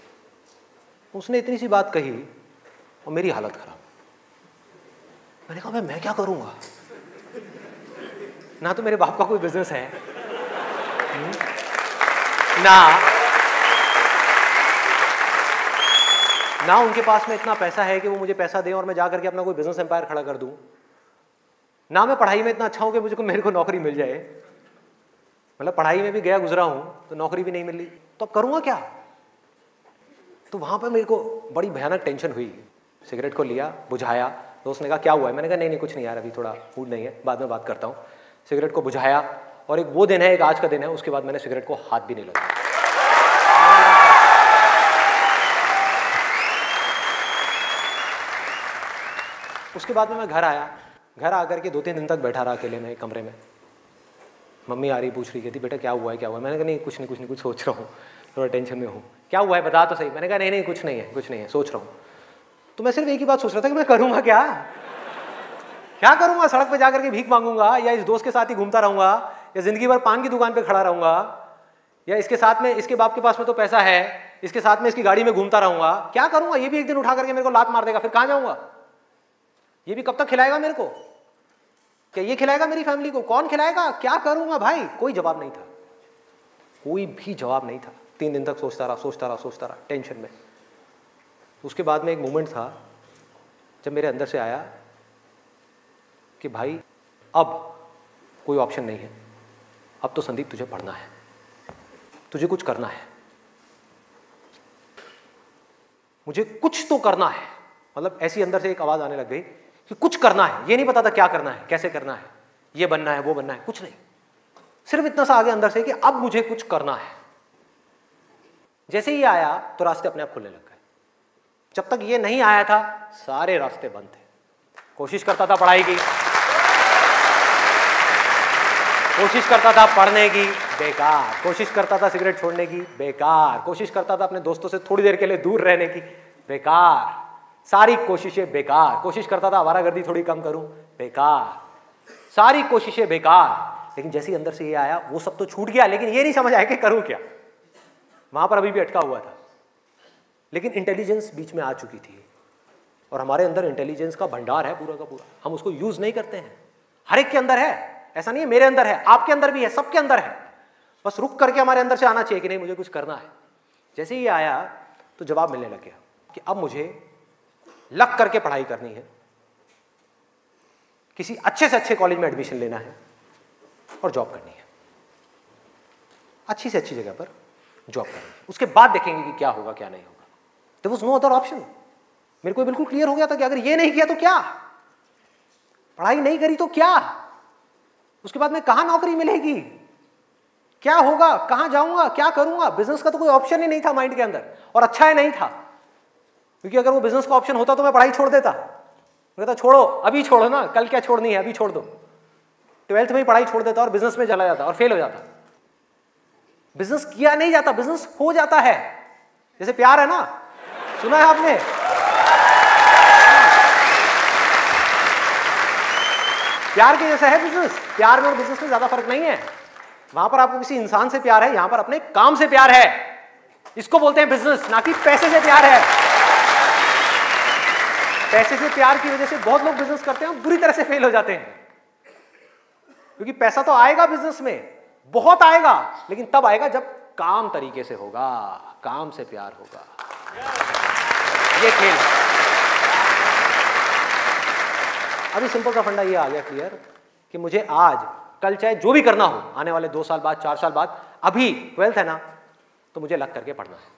उसने इतनी सी बात कही और मेरी हालत खराब। मैंने कहा भाई मैं क्या करूँगा, ना तो मेरे बाप का कोई बिजनेस है, ना उनके पास में इतना पैसा है कि वो मुझे पैसा दें और मैं जा करके अपना कोई बिजनेस एम्पायर खड़ा कर दूं, ना मैं पढ़ाई में इतना अच्छा हूं कि मुझे मेरे को नौकरी मिल जाए। मतलब पढ़ाई में भी गया गुजरा हूं तो नौकरी भी नहीं मिल रही, तो अब करूंगा क्या? तो वहां पर मेरे को बड़ी भयानक टेंशन हुई। सिगरेट को लिया, बुझाया। दोस्त ने कहा क्या हुआ है? मैंने कहा नहीं कुछ नहीं यार, अभी थोड़ा मूड नहीं है, बाद में बात करता हूँ। सिगरेट को बुझाया, और एक वो दिन है, एक आज का दिन है, उसके बाद मैंने सिगरेट को हाथ भी नहीं लगाया। उसके बाद में मैं घर आया। घर आकर के 2-3 दिन तक बैठा रहा अकेले में एक कमरे में। मम्मी आ रही, पूछ रही, कहती बेटा क्या हुआ है, क्या हुआ है? मैंने कहा नहीं कुछ नहीं, कुछ सोच रहा हूँ, थोड़ा टेंशन में हूँ। क्या हुआ है बता तो सही। मैंने कहा नहीं कुछ नहीं है, सोच रहा हूँ। तो मैं सिर्फ एक ही बात सोच रहा था कि मैं करूँगा क्या करूँगा? सड़क पर जाकर के भीख मांगूंगा, या इस दोस्त के साथ ही घूमता रहूँगा, या जिंदगी भर पान की दुकान पर खड़ा रहूँगा, या इसके साथ में, इसके बाप के पास में तो पैसा है, इसके साथ में इसकी गाड़ी में घूमता रहूँगा? क्या करूँगा? ये भी एक दिन उठा करके मेरे को लात मार देगा, फिर कहाँ जाऊँगा? ये भी कब तक खिलाएगा मेरे को? क्या ये खिलाएगा मेरी फैमिली को? कौन खिलाएगा? क्या करूंगा भाई? कोई जवाब नहीं था, कोई भी जवाब नहीं था। 3 दिन तक सोचता रहा टेंशन में। उसके बाद में एक मोमेंट था जब मेरे अंदर से आया कि भाई अब कोई ऑप्शन नहीं है, अब तो संदीप तुझे पढ़ना है, तुझे कुछ करना है, मुझे कुछ तो करना है। मतलब ऐसी अंदर से एक आवाज आने लग गई कि कुछ करना है। ये नहीं पता था क्या करना है, कैसे करना है, ये बनना है, वो बनना है, कुछ नहीं, सिर्फ इतना सा आगे अंदर से कि अब मुझे कुछ करना है। जैसे ही आया तो रास्ते अपने आप खुलने लग गए। जब तक ये नहीं आया था सारे रास्ते बंद थे। कोशिश करता था पढ़ाई की, कोशिश करता था पढ़ने की, बेकार। कोशिश करता था सिगरेट छोड़ने की, बेकार। कोशिश करता था अपने दोस्तों से थोड़ी देर के लिए दूर रहने की, बेकार। सारी कोशिशें बेकार। कोशिश करता था आवारागर्दी थोड़ी कम करूं, बेकार। सारी कोशिशें बेकार। लेकिन जैसे ही अंदर से ये आया वो सब तो छूट गया, लेकिन ये नहीं समझ आया कि करूं क्या। वहां पर अभी भी अटका हुआ था। लेकिन इंटेलिजेंस बीच में आ चुकी थी, और हमारे अंदर इंटेलिजेंस का भंडार है पूरा का पूरा, हम उसको यूज नहीं करते हैं। हर एक के अंदर है, ऐसा नहीं है मेरे अंदर है, आपके अंदर भी है, सबके अंदर है। बस रुक करके हमारे अंदर से आना चाहिए कि नहीं मुझे कुछ करना है। जैसे ही आया तो जवाब मिलने लग गया कि अब मुझे लग करके पढ़ाई करनी है, किसी अच्छे से अच्छे कॉलेज में एडमिशन लेना है और जॉब करनी है, अच्छी से अच्छी जगह पर जॉब करनी है। उसके बाद देखेंगे कि क्या होगा क्या नहीं होगा। There was no other option. मेरे को बिल्कुल क्लियर हो गया था कि अगर ये नहीं किया तो क्या, पढ़ाई नहीं करी तो क्या, उसके बाद में कहां नौकरी मिलेगी, क्या होगा, कहां जाऊंगा, क्या करूंगा। बिजनेस का तो कोई ऑप्शन ही नहीं था माइंड के अंदर, और अच्छा है नहीं था, क्योंकि अगर वो बिजनेस का ऑप्शन होता तो मैं पढ़ाई छोड़ देता। मैं कहता छोड़ो, अभी छोड़ो ना, कल क्या छोड़नी है, अभी छोड़ दो। 12th में ही पढ़ाई छोड़ देता और बिजनेस में चला जाता और फेल हो जाता। बिजनेस किया नहीं जाता, बिजनेस हो जाता है। जैसे प्यार है ना, सुना है आपने? प्यार के जैसा है बिजनेस। प्यार में और बिजनेस में ज्यादा फर्क नहीं है। वहां पर आपको किसी इंसान से प्यार है, यहां पर अपने काम से प्यार है। इसको बोलते हैं बिजनेस, ना कि पैसे से प्यार है। पैसे से प्यार की वजह से बहुत लोग बिजनेस करते हैं और बुरी तरह से फेल हो जाते हैं, क्योंकि पैसा तो आएगा बिजनेस में, बहुत आएगा, लेकिन तब आएगा जब काम तरीके से होगा, काम से प्यार होगा। ये खेल है। अभी सिंपल सा फंडा ये आ गया क्लियर कि मुझे आज कल चाहे जो भी करना हो, आने वाले 2 साल बाद, 4 साल बाद, अभी 12th है ना, तो मुझे लग करके पढ़ना है।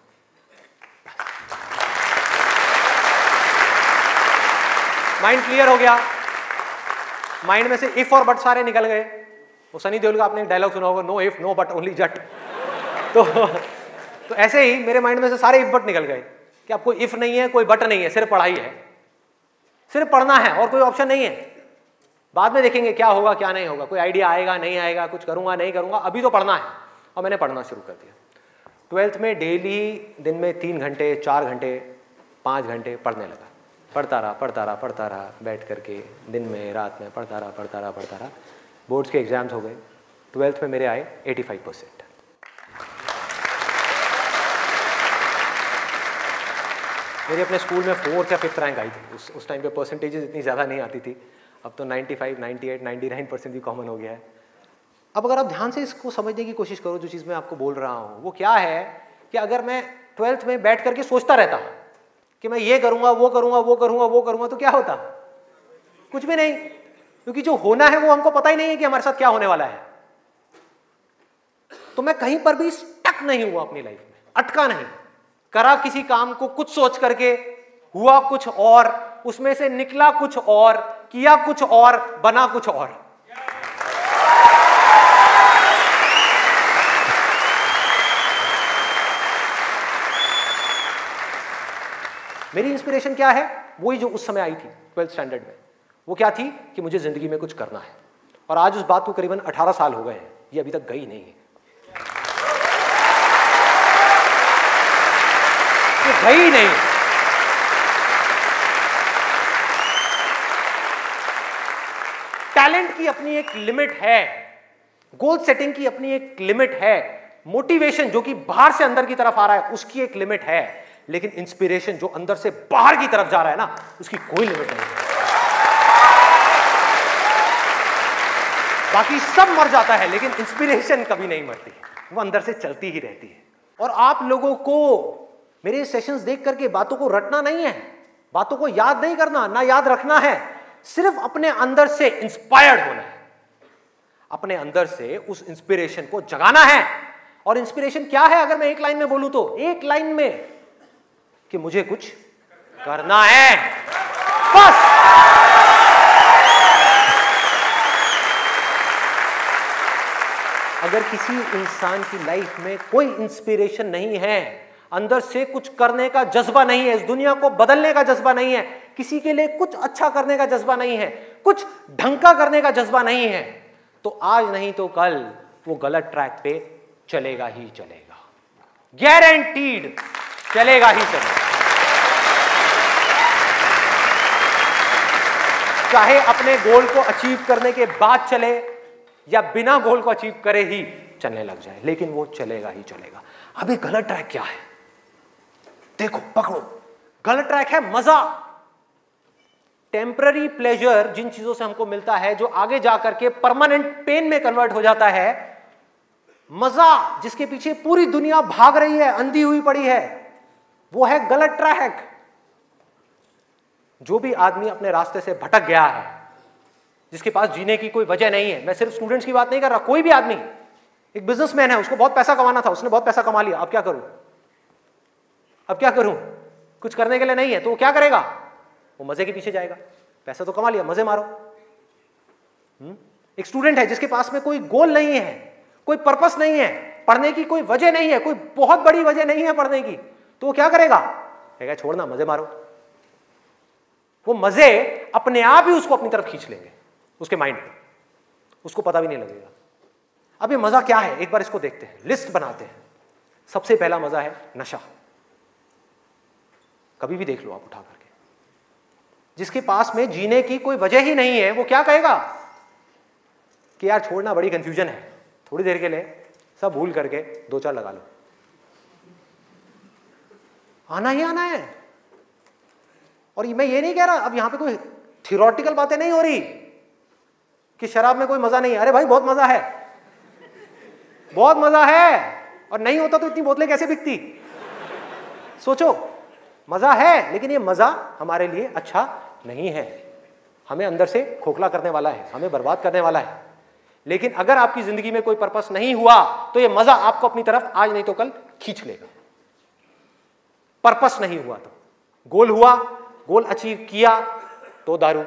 माइंड क्लियर हो गया। माइंड में से इफ और बट सारे निकल गए। वो सनी देओल का आपने एक डायलॉग सुना होगा, no if no but only Jatt. तो ऐसे ही मेरे माइंड में से सारे इफ बट निकल गए कि अब कोई इफ नहीं है, कोई बट नहीं है, सिर्फ पढ़ाई है, सिर्फ पढ़ना है और कोई ऑप्शन नहीं है। बाद में देखेंगे क्या होगा क्या नहीं होगा, कोई आइडिया आएगा नहीं आएगा, कुछ करूंगा नहीं करूंगा, अभी तो पढ़ना है। और मैंने पढ़ना शुरू कर दिया। 12th में डेली दिन में 3 घंटे 4 घंटे 5 घंटे पढ़ने लगा। पढ़ता रहा बैठ करके, दिन में रात में पढ़ता रहा। बोर्ड्स के एग्जाम्स हो गए। 12th में मेरे आए 85%। मेरे अपने स्कूल में 4th या 5th रैंक आई थी। उस टाइम पे परसेंटेजेस इतनी ज़्यादा नहीं आती थी। अब तो 95, 98, 99% भी कॉमन हो गया है। अब अगर आप ध्यान से इसको समझने की कोशिश करो, जो चीज़ मैं आपको बोल रहा हूँ वो क्या है कि अगर मैं 12th में बैठ करके सोचता रहता कि मैं ये करूँगा वो करूँगा, तो क्या होता? कुछ भी नहीं, क्योंकि जो होना है वो हमको पता ही नहीं है कि हमारे साथ क्या होने वाला है। तो मैं कहीं पर भी स्टक नहीं हुआ अपनी लाइफ में, अटका नहीं। करा किसी काम को कुछ सोच करके, हुआ कुछ और, उसमें से निकला कुछ और, किया कुछ और, बना कुछ और। मेरी इंस्पिरेशन क्या है? वही जो उस समय आई थी 12th स्टैंडर्ड में। वो क्या थी कि मुझे जिंदगी में कुछ करना है। और आज उस बात को करीबन 18 साल हो गए हैं, ये अभी तक गई नहीं है, ये गई नहीं। टैलेंट की अपनी एक लिमिट है, गोल सेटिंग की अपनी एक लिमिट है, मोटिवेशन जो कि बाहर से अंदर की तरफ आ रहा है उसकी एक लिमिट है, लेकिन इंस्पिरेशन जो अंदर से बाहर की तरफ जा रहा है ना, उसकी कोई लिमिट नहीं है। बाकी सब मर जाता है, लेकिन इंस्पिरेशन कभी नहीं मरती, वो अंदर से चलती ही रहती है। और आप लोगों को मेरे सेशंस देख करके बातों को रटना नहीं है, बातों को याद नहीं करना, ना याद रखना है, सिर्फ अपने अंदर से इंस्पायर्ड होना है, अपने अंदर से उस इंस्पिरेशन को जगाना है। और इंस्पिरेशन क्या है अगर मैं एक लाइन में बोलूं तो, एक लाइन में कि मुझे कुछ करना है, बस। अगर किसी इंसान की लाइफ में कोई इंस्पिरेशन नहीं है, अंदर से कुछ करने का जज्बा नहीं है, इस दुनिया को बदलने का जज्बा नहीं है, किसी के लिए कुछ अच्छा करने का जज्बा नहीं है, कुछ ढंग का करने का जज्बा नहीं है, तो आज नहीं तो कल वो गलत ट्रैक पे चलेगा ही चलेगा, गारंटीड चलेगा ही चलेगा। चाहे अपने गोल को अचीव करने के बाद चले या बिना गोल को अचीव करे ही चलने लग जाए, लेकिन वो चलेगा ही चलेगा। अभी गलत ट्रैक क्या है? देखो, पकड़ो, गलत ट्रैक है मजा, टेम्पररी प्लेजर, जिन चीजों से हमको मिलता है जो आगे जाकर के परमानेंट पेन में कन्वर्ट हो जाता है। मजा जिसके पीछे पूरी दुनिया भाग रही है, अंधी हुई पड़ी है, वो है गलत ट्रैक। जो भी आदमी अपने रास्ते से भटक गया है, जिसके पास जीने की कोई वजह नहीं है, मैं सिर्फ स्टूडेंट्स की बात नहीं कर रहा, कोई भी आदमी, एक बिजनेसमैन है, उसको बहुत पैसा कमाना था, उसने बहुत पैसा कमा लिया, अब क्या करूं, अब क्या करूं, कुछ करने के लिए नहीं है, तो वो क्या करेगा? वो मजे के पीछे जाएगा। पैसा तो कमा लिया, मजे मारो। एक स्टूडेंट है जिसके पास में कोई गोल नहीं है, कोई पर्पस नहीं है, पढ़ने की कोई वजह नहीं है, कोई बहुत बड़ी वजह नहीं है पढ़ने की, तो वो क्या करेगा? कहेगा छोड़ना, मजे मारो। वो मजे अपने आप ही उसको अपनी तरफ खींच लेंगे, उसके माइंड में, उसको पता भी नहीं लगेगा। अब ये मजा क्या है, एक बार इसको देखते हैं, लिस्ट बनाते हैं। सबसे पहला मजा है नशा। कभी भी देख लो आप उठा करके, जिसके पास में जीने की कोई वजह ही नहीं है, वो क्या कहेगा कि यार छोड़ना, बड़ी कंफ्यूजन है, थोड़ी देर के लिए सब भूल करके 2-4 लगा लो। आना ही आना है। और मैं ये नहीं कह रहा, अब यहां पे कोई थियोरेटिकल बातें नहीं हो रही कि शराब में कोई मजा नहीं है। अरे भाई बहुत मजा है, बहुत मजा है। और नहीं होता तो इतनी बोतलें कैसे बिकती? सोचो, मजा है, लेकिन ये मजा हमारे लिए अच्छा नहीं है, हमें अंदर से खोखला करने वाला है, हमें बर्बाद करने वाला है। लेकिन अगर आपकी जिंदगी में कोई पर्पस नहीं हुआ तो ये मजा आपको अपनी तरफ आज नहीं तो कल खींच लेगा। पर्पस नहीं हुआ तो, गोल हुआ, गोल अचीव किया तो दारू,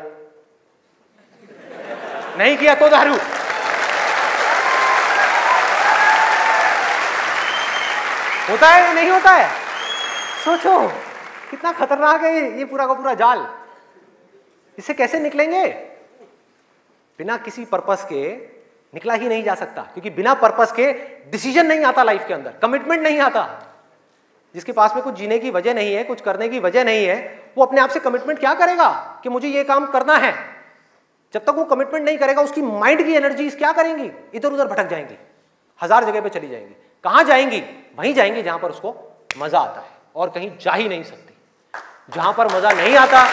नहीं किया तो दारू। होता है या नहीं होता है? सोचो कितना खतरनाक है ये पूरा का पूरा जाल। इससे कैसे निकलेंगे? बिना किसी पर्पस के निकला ही नहीं जा सकता, क्योंकि बिना पर्पस के डिसीजन नहीं आता लाइफ के अंदर, कमिटमेंट नहीं आता। जिसके पास में कुछ जीने की वजह नहीं है, कुछ करने की वजह नहीं है, वो अपने आप से कमिटमेंट क्या करेगा कि मुझे ये काम करना है? जब तक वो कमिटमेंट नहीं करेगा, उसकी माइंड की एनर्जीज क्या करेंगी? इधर उधर भटक जाएंगी, 1000 जगह पे चली जाएंगी। कहां जाएंगी? वहीं जाएंगी जहां पर उसको मजा आता है, और कहीं जा ही नहीं सकती। जहां पर मजा नहीं आता,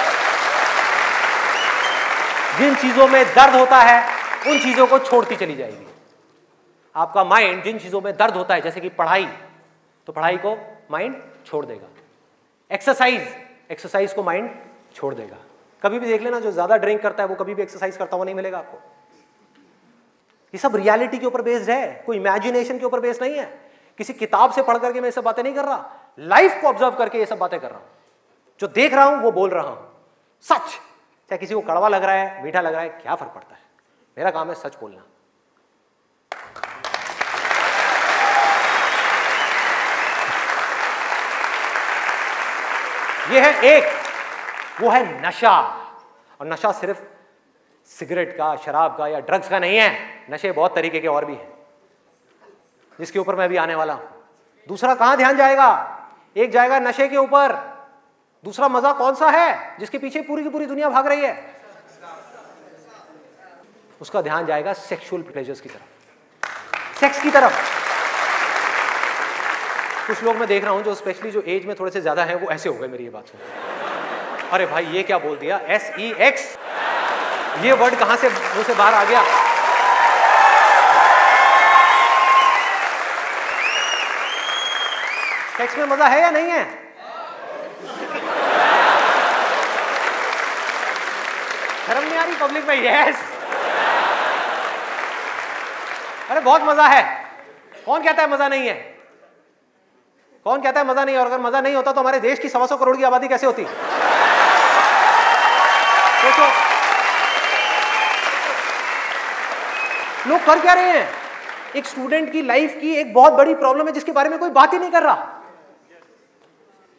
जिन चीजों में दर्द होता है उन चीजों को छोड़ती चली जाएगी। आपका माइंड जिन चीजों में दर्द होता है, जैसे कि पढ़ाई, तो पढ़ाई को माइंड छोड़ देगा। एक्सरसाइज को माइंड छोड़ देगा। कभी भी देख लेना, जो ज्यादा ड्रिंक करता है वो कभी भी एक्सरसाइज करता हुआ नहीं मिलेगा आपको। ये सब रियलिटी के ऊपर बेस्ड है, कोई इमेजिनेशन के ऊपर बेस्ड नहीं है। किसी किताब से पढ़ करके मैं ये सब बातें नहीं कर रहा, लाइफ को ऑब्जर्व करके ये सब बातें कर रहा हूं। जो देख रहा हूं वो बोल रहा हूं, सच। चाहे किसी को कड़वा लग रहा है, मीठा लग रहा है, क्या फर्क पड़ता है? मेरा काम है सच बोलना। ये है एक, वो है नशा। और नशा सिर्फ सिगरेट का, शराब का या ड्रग्स का नहीं है। नशे बहुत तरीके के और भी हैं, जिसके ऊपर मैं भी आने वाला हूं। दूसरा कहां ध्यान जाएगा? एक जाएगा नशे के ऊपर, दूसरा मजा कौन सा है जिसके पीछे पूरी की पूरी दुनिया भाग रही है? उसका ध्यान जाएगा सेक्सुअल प्लेजर्स की तरफ, सेक्स की तरफ। कुछ लोग मैं देख रहा हूं जो स्पेशली जो एज में थोड़े से ज्यादा हैं, वो ऐसे हो गए मेरी ये बात सुन। अरे भाई ये क्या बोल दिया? SEX, ये वर्ड कहां से मुंह से बाहर आ गया? सेक्स में मजा है या नहीं है? शर्म नहीं आ रही पब्लिक में? यस, अरे बहुत मजा है। कौन कहता है मजा नहीं है? कौन कहता है मजा नहीं है? और अगर मजा नहीं होता तो हमारे देश की 125 करोड़ की आबादी कैसे होती? सोचो, लोग कर क्या रहे हैं? एक स्टूडेंट की लाइफ की एक बहुत बड़ी प्रॉब्लम है जिसके बारे में कोई बात ही नहीं कर रहा,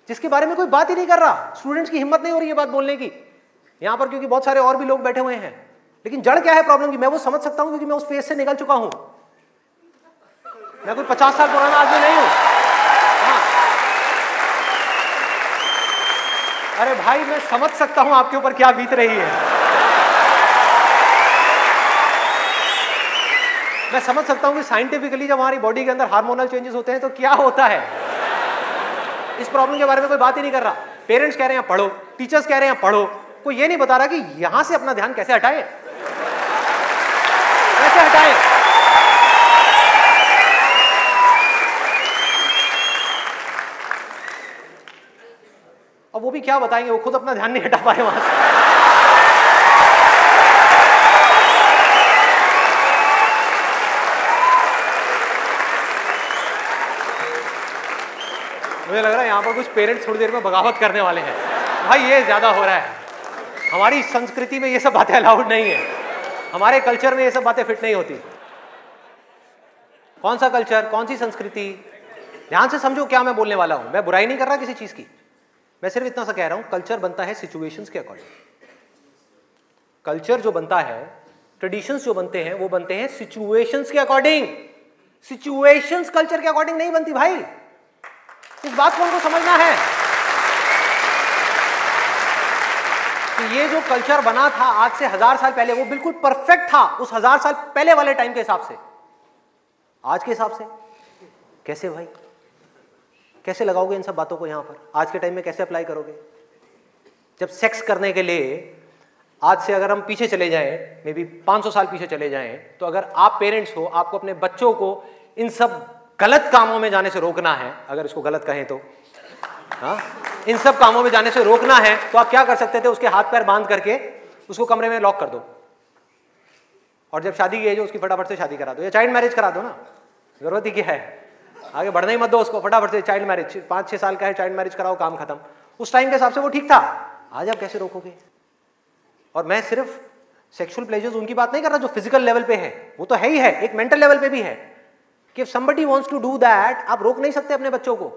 जिसके बारे में कोई बात ही नहीं कर रहा। स्टूडेंट्स की हिम्मत नहीं हो रही है बात बोलने की यहां पर, क्योंकि बहुत सारे और भी लोग बैठे हुए हैं। लेकिन जड़ क्या है प्रॉब्लम की? मैं वो समझ सकता हूं क्योंकि मैं उस फेज से निकल चुका हूं। मैं कोई 50 साल पुराना आदमी नहीं हूं। हाँ। अरे भाई मैं समझ सकता हूं आपके ऊपर क्या बीत रही है। मैं समझ सकता हूं कि साइंटिफिकली जब हमारी बॉडी के अंदर हार्मोनल चेंजेस होते हैं तो क्या होता है। इस प्रॉब्लम के बारे में कोई बात ही नहीं कर रहा। पेरेंट्स कह रहे हैं पढ़ो, टीचर्स कह रहे हैं पढ़ो, कोई ये नहीं बता रहा कि यहां से अपना ध्यान कैसे हटाए, कैसे हटाए। अब वो भी क्या बताएंगे, वो खुद अपना ध्यान नहीं हटा पाए वहां से। मुझे लग रहा है यहां पर कुछ पेरेंट्स थोड़ी देर में बगावत करने वाले हैं। भाई ये ज्यादा हो रहा है। हमारी संस्कृति में ये सब बातें अलाउड नहीं है, हमारे कल्चर में ये सब बातें फिट नहीं होती। कौन सा कल्चर, कौन सी संस्कृति? ध्यान से समझो क्या मैं बोलने वाला हूं। मैं बुराई नहीं कर रहा किसी चीज की, मैं सिर्फ इतना सा कह रहा हूं, कल्चर बनता है सिचुएशंस के अकॉर्डिंग। कल्चर जो बनता है ट्रेडिशंस जो बनते हैं वो बनते हैं सिचुएशंस के अकॉर्डिंग, सिचुएशंस कल्चर के अकॉर्डिंग नहीं बनती भाई। इस बात को हमको समझना है कि ये जो कल्चर बना था आज से 1000 साल पहले वो बिल्कुल परफेक्ट था उस 1000 साल पहले वाले टाइम के हिसाब से। आज के हिसाब से कैसे भाई, कैसे लगाओगे इन सब बातों को यहां पर? आज के टाइम में कैसे अप्लाई करोगे? जब सेक्स करने के लिए आज से अगर हम पीछे चले जाएं, मे बी 500 साल पीछे चले जाएं, तो अगर आप पेरेंट्स हो, आपको अपने बच्चों को इन सब गलत कामों में जाने से रोकना है, अगर इसको गलत कहें तो, हाँ, इन सब कामों में जाने से रोकना है, तो आप क्या कर सकते थे? उसके हाथ पैर बांध करके उसको कमरे में लॉक कर दो, और जब शादी की एज हो उसकी फटाफट से शादी करा दो, या चाइल्ड मैरिज करा दो ना, जरूरत ही क्या है, आगे बढ़ने ही मत दो उसको, फटाफट से चाइल्ड मैरिज, 5-6 साल का है, चाइल्ड मैरिज कराओ, काम खत्म। उस टाइम के हिसाब से वो ठीक था, आज आप कैसे रोकोगे? और मैं सिर्फ सेक्सुअल प्लेजर्स उनकी बात नहीं कर रहा जो फिजिकल लेवल पे है, वो तो है ही है, एक मेंटल लेवल पे भी है कि if somebody wants to do that, आप रोक नहीं सकते अपने बच्चों को।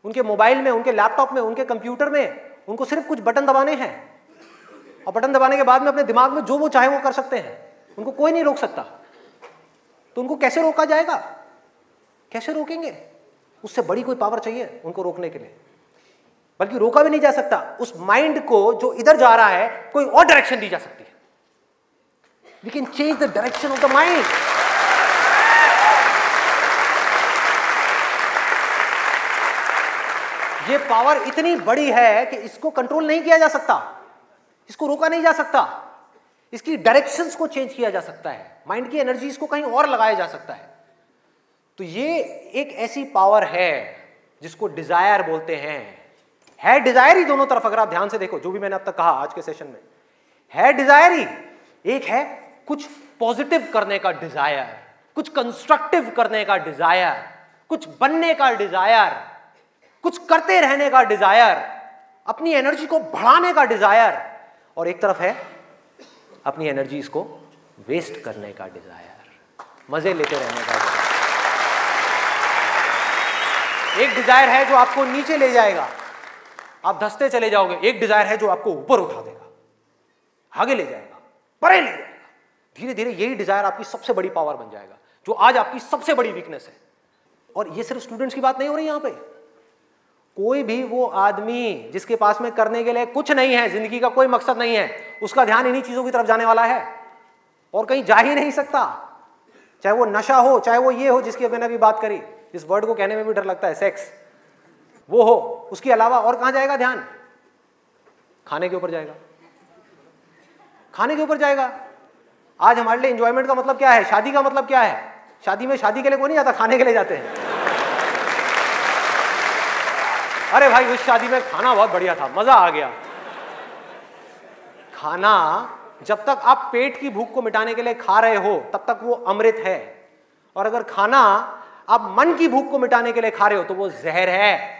उनके मोबाइल में, उनके लैपटॉप में, उनके कंप्यूटर में उनको सिर्फ कुछ बटन दबाने हैं, और बटन दबाने के बाद में अपने दिमाग में जो वो चाहे वो कर सकते हैं, उनको कोई नहीं रोक सकता। तो उनको कैसे रोका जाएगा? कैसे रोकेंगे? उससे बड़ी कोई पावर चाहिए उनको रोकने के लिए, बल्कि रोका भी नहीं जा सकता। उस माइंड को जो इधर जा रहा है कोई और डायरेक्शन दी जा सकती है। We can change the direction of the mind. ये पावर इतनी बड़ी है कि इसको कंट्रोल नहीं किया जा सकता, इसको रोका नहीं जा सकता, इसकी डायरेक्शंस को चेंज किया जा सकता है, माइंड की एनर्जी इसको कहीं और लगाया जा सकता है। तो ये एक ऐसी पावर है जिसको डिजायर बोलते हैं। है डिजायर ही दोनों तरफ, अगर आप ध्यान से देखो जो भी मैंने अब तक कहा आज के सेशन में, है डिजायर ही। एक है कुछ पॉजिटिव करने का डिजायर, कुछ कंस्ट्रक्टिव करने का डिजायर, कुछ बनने का डिजायर, कुछ करते रहने का डिजायर, अपनी एनर्जी को बढ़ाने का डिजायर, और एक तरफ है अपनी एनर्जी को वेस्ट करने का डिजायर, मजे लेते रहने का डिजायर। एक डिजायर है जो आपको नीचे ले जाएगा, आप धंसते चले जाओगे। एक डिजायर है जो आपको ऊपर उठा देगा, आगे ले जाएगा, परे ले जाएगा। धीरे धीरे यही डिजायर आपकी सबसे बड़ी पावर बन जाएगा, जो आज आपकी सबसे बड़ी वीकनेस है। और ये सिर्फ स्टूडेंट्स की बात नहीं हो रही यहां पे, कोई भी वो आदमी जिसके पास में करने के लिए कुछ नहीं है, जिंदगी का कोई मकसद नहीं है, उसका ध्यान इन्हीं चीजों की तरफ जाने वाला है और कहीं जा ही नहीं सकता। चाहे वो नशा हो, चाहे वो ये हो जिसकी मैंने अभी बात करी, इस वर्ड को कहने में भी डर लगता है, सेक्स, वो हो, उसके अलावा और कहां जाएगा ध्यान? खाने के ऊपर जाएगा, खाने के ऊपर जाएगा। आज हमारे लिए एंजॉयमेंट का मतलब क्या है? शादी का मतलब क्या है? शादी में शादी के लिए कोई नहीं जाता, खाने के लिए जाते हैं। अरे भाई उस शादी में खाना बहुत बढ़िया था, मजा आ गया। खाना जब तक आप पेट की भूख को मिटाने के लिए खा रहे हो तब तक वो अमृत है, और अगर खाना आप मन की भूख को मिटाने के लिए खा रहे हो तो वो जहर है।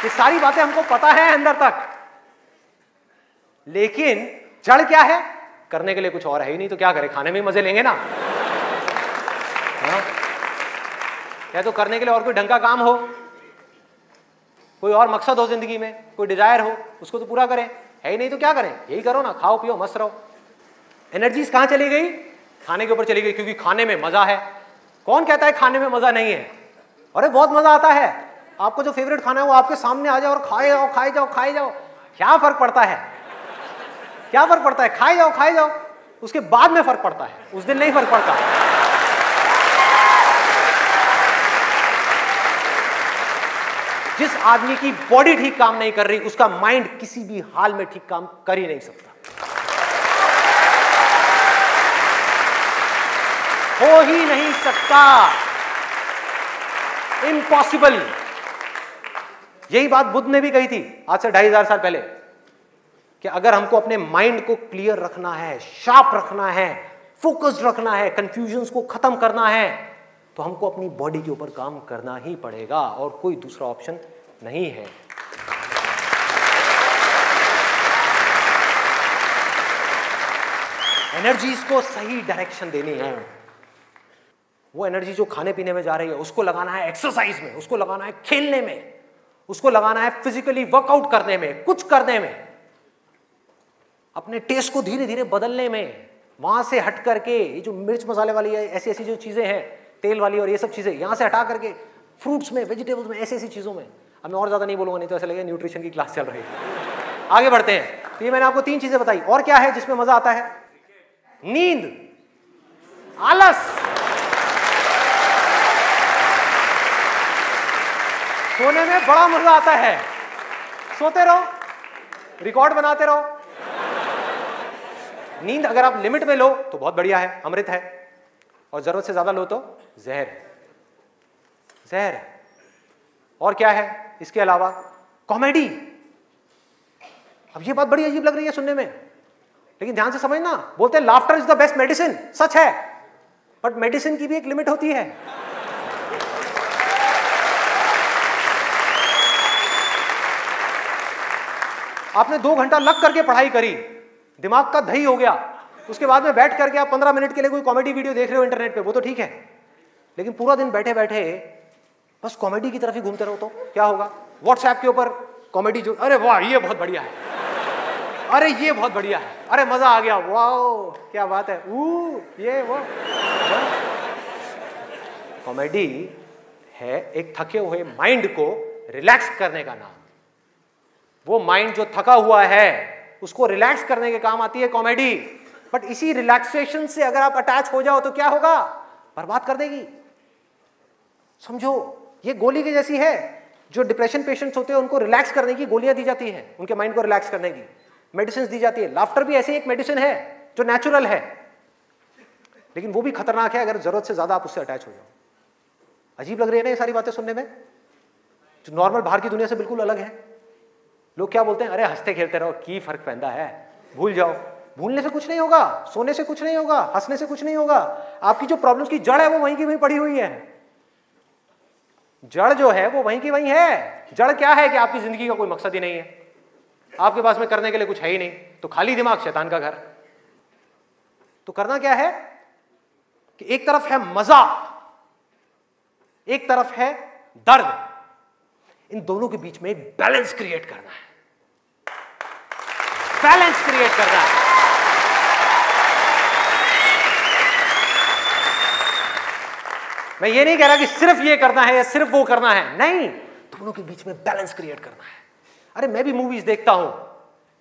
ये सारी बातें हमको पता है अंदर तक, लेकिन जड़ क्या है? करने के लिए कुछ और है ही नहीं, तो क्या करें? खाने में मजे लेंगे ना। हाँ? या तो करने के लिए और कोई ढंग का काम हो, कोई और मकसद हो जिंदगी में, कोई डिजायर हो, उसको तो पूरा करें। है ही नहीं तो क्या करें? यही करो ना, खाओ पियो मस्त रहो। एनर्जीज कहां चली गई? खाने के ऊपर चली गई, क्योंकि खाने में मजा है। कौन कहता है खाने में मजा नहीं है? अरे बहुत मजा आता है। आपको जो फेवरेट खाना है वो आपके सामने आ जाओ और खाए जाओ, खाए जाओ, खाए जाओ। क्या फर्क पड़ता है? क्या फर्क पड़ता है? खाए जाओ, खाए जाओ। उसके बाद में फर्क पड़ता है, उस दिन नहीं फर्क पड़ता। जिस आदमी की बॉडी ठीक काम नहीं कर रही, उसका माइंड किसी भी हाल में ठीक काम कर ही नहीं सकता, हो ही नहीं सकता, इम्पॉसिबल। यही बात बुद्ध ने भी कही थी आज से 2500 साल पहले, कि अगर हमको अपने माइंड को क्लियर रखना है, शार्प रखना है, फोकस्ड रखना है, कंफ्यूजन्स को खत्म करना है, तो हमको अपनी बॉडी के ऊपर काम करना ही पड़ेगा, और कोई दूसरा ऑप्शन नहीं है। एनर्जीज को सही डायरेक्शन देनी है। वो एनर्जी जो खाने पीने में जा रही है उसको लगाना है एक्सरसाइज में, उसको लगाना है खेलने में, उसको लगाना है फिजिकली वर्कआउट करने में, कुछ करने में, अपने टेस्ट को धीरे धीरे बदलने में, वहां से हट करके ये जो मिर्च मसाले वाली है, ऐसी ऐसी जो चीजें हैं तेल वाली और ये सब चीजें, यहां से हटा करके फ्रूट्स में, वेजिटेबल्स में, ऐसी ऐसी चीजों में। अब मैं और ज्यादा नहीं बोलूंगा, नहीं तो ऐसा लगेगा न्यूट्रिशन की क्लास चल रही है। आगे बढ़ते हैं। तो ये मैंने आपको 3 चीजें बताई। और क्या है जिसमें मजा आता है? नींद, आलस, सोने में बड़ा मजा आता है। सोते रहो, रिकॉर्ड बनाते रहो। नींद अगर आप लिमिट में लो तो बहुत बढ़िया है, अमृत है, और जरूरत से ज्यादा लो तो जहर है, जहर है। और क्या है इसके अलावा? कॉमेडी। अब ये बात बड़ी अजीब लग रही है सुनने में, लेकिन ध्यान से समझना। बोलते हैं laughter is the best medicine, सच है, बट मेडिसिन की भी एक लिमिट होती है। आपने 2 घंटा लग करके पढ़ाई करी, दिमाग का दही हो गया, उसके बाद में बैठ करके आप 15 मिनट के लिए कोई कॉमेडी वीडियो देख रहे हो इंटरनेट पे, वो तो ठीक है, लेकिन पूरा दिन बैठे बैठे बस कॉमेडी की तरफ ही घूमते रहो तो क्या होगा? व्हाट्सएप के ऊपर कॉमेडी जो, अरे वाह ये बहुत बढ़िया है, अरे ये बहुत बढ़िया है, अरे मजा आ गया, वाह क्या बात है, ये वो। कॉमेडी है एक थके हुए माइंड को रिलैक्स करने का नाम। वो माइंड जो थका हुआ है उसको रिलैक्स करने के काम आती है कॉमेडी। बट इसी रिलैक्सेशन से अगर आप अटैच हो जाओ तो क्या होगा? बर्बाद कर देगी। समझो ये गोली की जैसी है। जो डिप्रेशन पेशेंट्स होते हैं उनको रिलैक्स करने की गोलियां दी जाती हैं, उनके माइंड को रिलैक्स करने की मेडिसिन दी जाती है। लाफ्टर भी ऐसी एक मेडिसिन है जो नेचुरल है, लेकिन वो भी खतरनाक है अगर जरूरत से ज्यादा आप उससे अटैच हो जाओ। अजीब लग रही है ना ये सारी बातें सुनने में, जो नॉर्मल बाहर की दुनिया से बिल्कुल अलग है। लोग क्या बोलते हैं? अरे हंसते खेलते रहो, की फर्क पैदा है, भूल जाओ। भूलने से कुछ नहीं होगा, सोने से कुछ नहीं होगा, हंसने से कुछ नहीं होगा। आपकी जो प्रॉब्लम्स की जड़ है वो वहीं की वहीं पड़ी हुई है। जड़ जो है वो वहीं की वहीं है। जड़ क्या है कि आपकी जिंदगी का कोई मकसद ही नहीं है, आपके पास में करने के लिए कुछ है ही नहीं, तो खाली दिमाग शैतान का घर। तो करना क्या है कि एक तरफ है मजा, एक तरफ है दर्द, इन दोनों के बीच में एक बैलेंस क्रिएट करना है। बैलेंस क्रिएट करना है। मैं ये नहीं कह रहा कि सिर्फ ये करना है या सिर्फ वो करना है, नहीं, दोनों के बीच में बैलेंस क्रिएट करना है। अरे मैं भी मूवीज देखता हूं,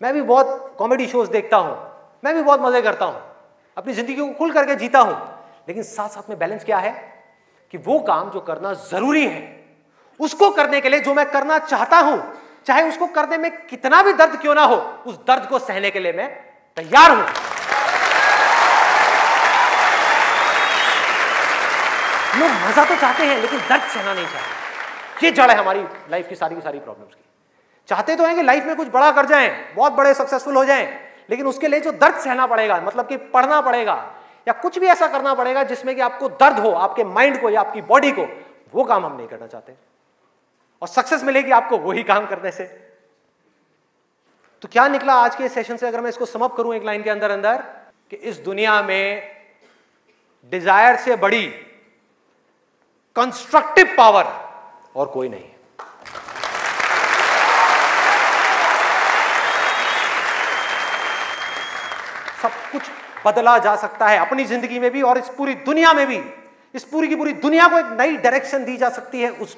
मैं भी बहुत कॉमेडी शोज देखता हूं, मैं भी बहुत मजे करता हूं, अपनी जिंदगी को खुल करके जीता हूं, लेकिन साथ साथ में बैलेंस क्या है कि वो काम जो करना जरूरी है उसको करने के लिए जो मैं करना चाहता हूं, चाहे उसको करने में कितना भी दर्द क्यों ना हो, उस दर्द को सहने के लिए मैं तैयार हूं। लोग मजा तो चाहते हैं लेकिन दर्द सहना नहीं चाहते। ये जड़ है हमारी लाइफ की सारी प्रॉब्लम्स की। चाहते तो हैं कि लाइफ में कुछ बड़ा कर जाएं, बहुत बड़े सक्सेसफुल हो जाएं, लेकिन उसके लिए जो दर्द सहना पड़ेगा, मतलब कि पढ़ना पड़ेगा या कुछ भी ऐसा करना पड़ेगा जिसमें कि आपको दर्द हो, आपके माइंड को या आपकी बॉडी को, वो काम हम नहीं करना चाहते। और सक्सेस मिलेगी आपको वही काम करने से। तो क्या निकला आज के सेशन से, अगर मैं इसको समअप करूं एक लाइन के अंदर अंदर, कि इस दुनिया में डिजायर से बड़ी कंस्ट्रक्टिव पावर और कोई नहीं। सब कुछ बदला जा सकता है अपनी जिंदगी में भी और इस पूरी दुनिया में भी। इस पूरी की पूरी दुनिया को एक नई डायरेक्शन दी जा सकती है उस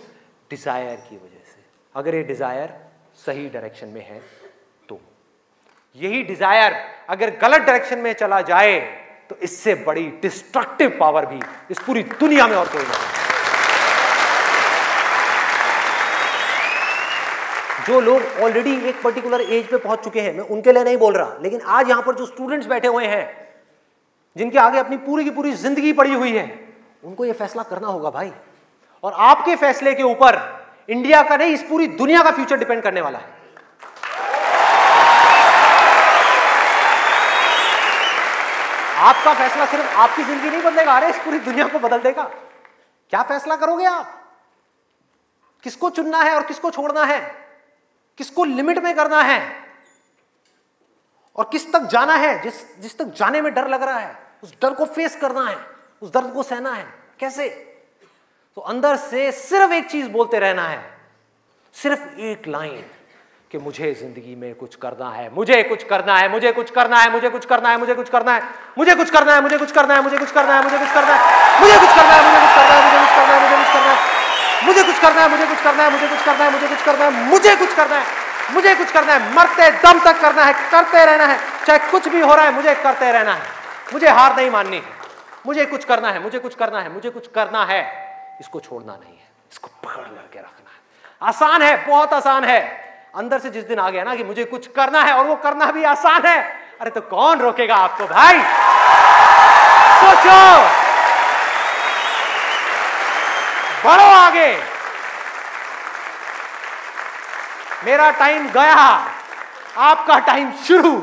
डिजायर की वजह से, अगर ये डिजायर सही डायरेक्शन में है तो। यही डिजायर अगर गलत डायरेक्शन में चला जाए तो इससे बड़ी डिस्ट्रक्टिव पावर भी इस पूरी दुनिया में और कोई नहीं। जो लोग ऑलरेडी एक पर्टिकुलर एज पे पहुंच चुके हैं, मैं उनके लिए नहीं बोल रहा, लेकिन आज यहां पर जो स्टूडेंट्स बैठे हुए हैं, जिनके आगे अपनी पूरी की पूरी जिंदगी पड़ी हुई है, उनको यह फैसला करना होगा भाई। और आपके फैसले के ऊपर इंडिया का नहीं, इस पूरी दुनिया का फ्यूचर डिपेंड करने वाला है। आपका फैसला सिर्फ आपकी जिंदगी नहीं बदलेगा, अरे इस पूरी दुनिया को बदल देगा। क्या फैसला करोगे आप? किसको चुनना है और किसको छोड़ना है, किसको लिमिट में करना है और किस तक जाना है। जिस तक जाने में डर लग रहा है, उस डर को फेस करना है, उस दर्द को सहना है। कैसे? तो अंदर से सिर्फ एक चीज बोलते रहना है, सिर्फ एक लाइन कि मुझे जिंदगी में कुछ करना है, मुझे कुछ करना है, मुझे कुछ करना है, मुझे कुछ करना है, मुझे कुछ करना है, मुझे कुछ करना है, मुझे कुछ करना है, मुझे कुछ करना है, मुझे कुछ करना है, मुझे कुछ करना है, मुझे कुछ करना है, मुझे कुछ करना है, मुझे कुछ करना है, मुझे कुछ करना है, मुझे कुछ करना है, मुझे कुछ करना है, मुझे कुछ करना है, मुझे कुछ करना है, मुझे कुछ करना है, मरते दम तक करना है, करते रहना है, चाहे कुछ भी हो रहा है, मुझे करते रहना है, मुझे हार नहीं माननी, मुझे कुछ करना है, मुझे कुछ करना है, मुझे कुछ करना है, इसको छोड़ना नहीं है, इसको पकड़ करके रखना है। आसान है, बहुत आसान है। अंदर से जिस दिन आ गया ना कि मुझे कुछ करना है और वो करना भी आसान है, अरे तो कौन रोकेगा आपको भाई? सोचो, बढ़ो आगे। मेरा टाइम गया, आपका टाइम शुरू।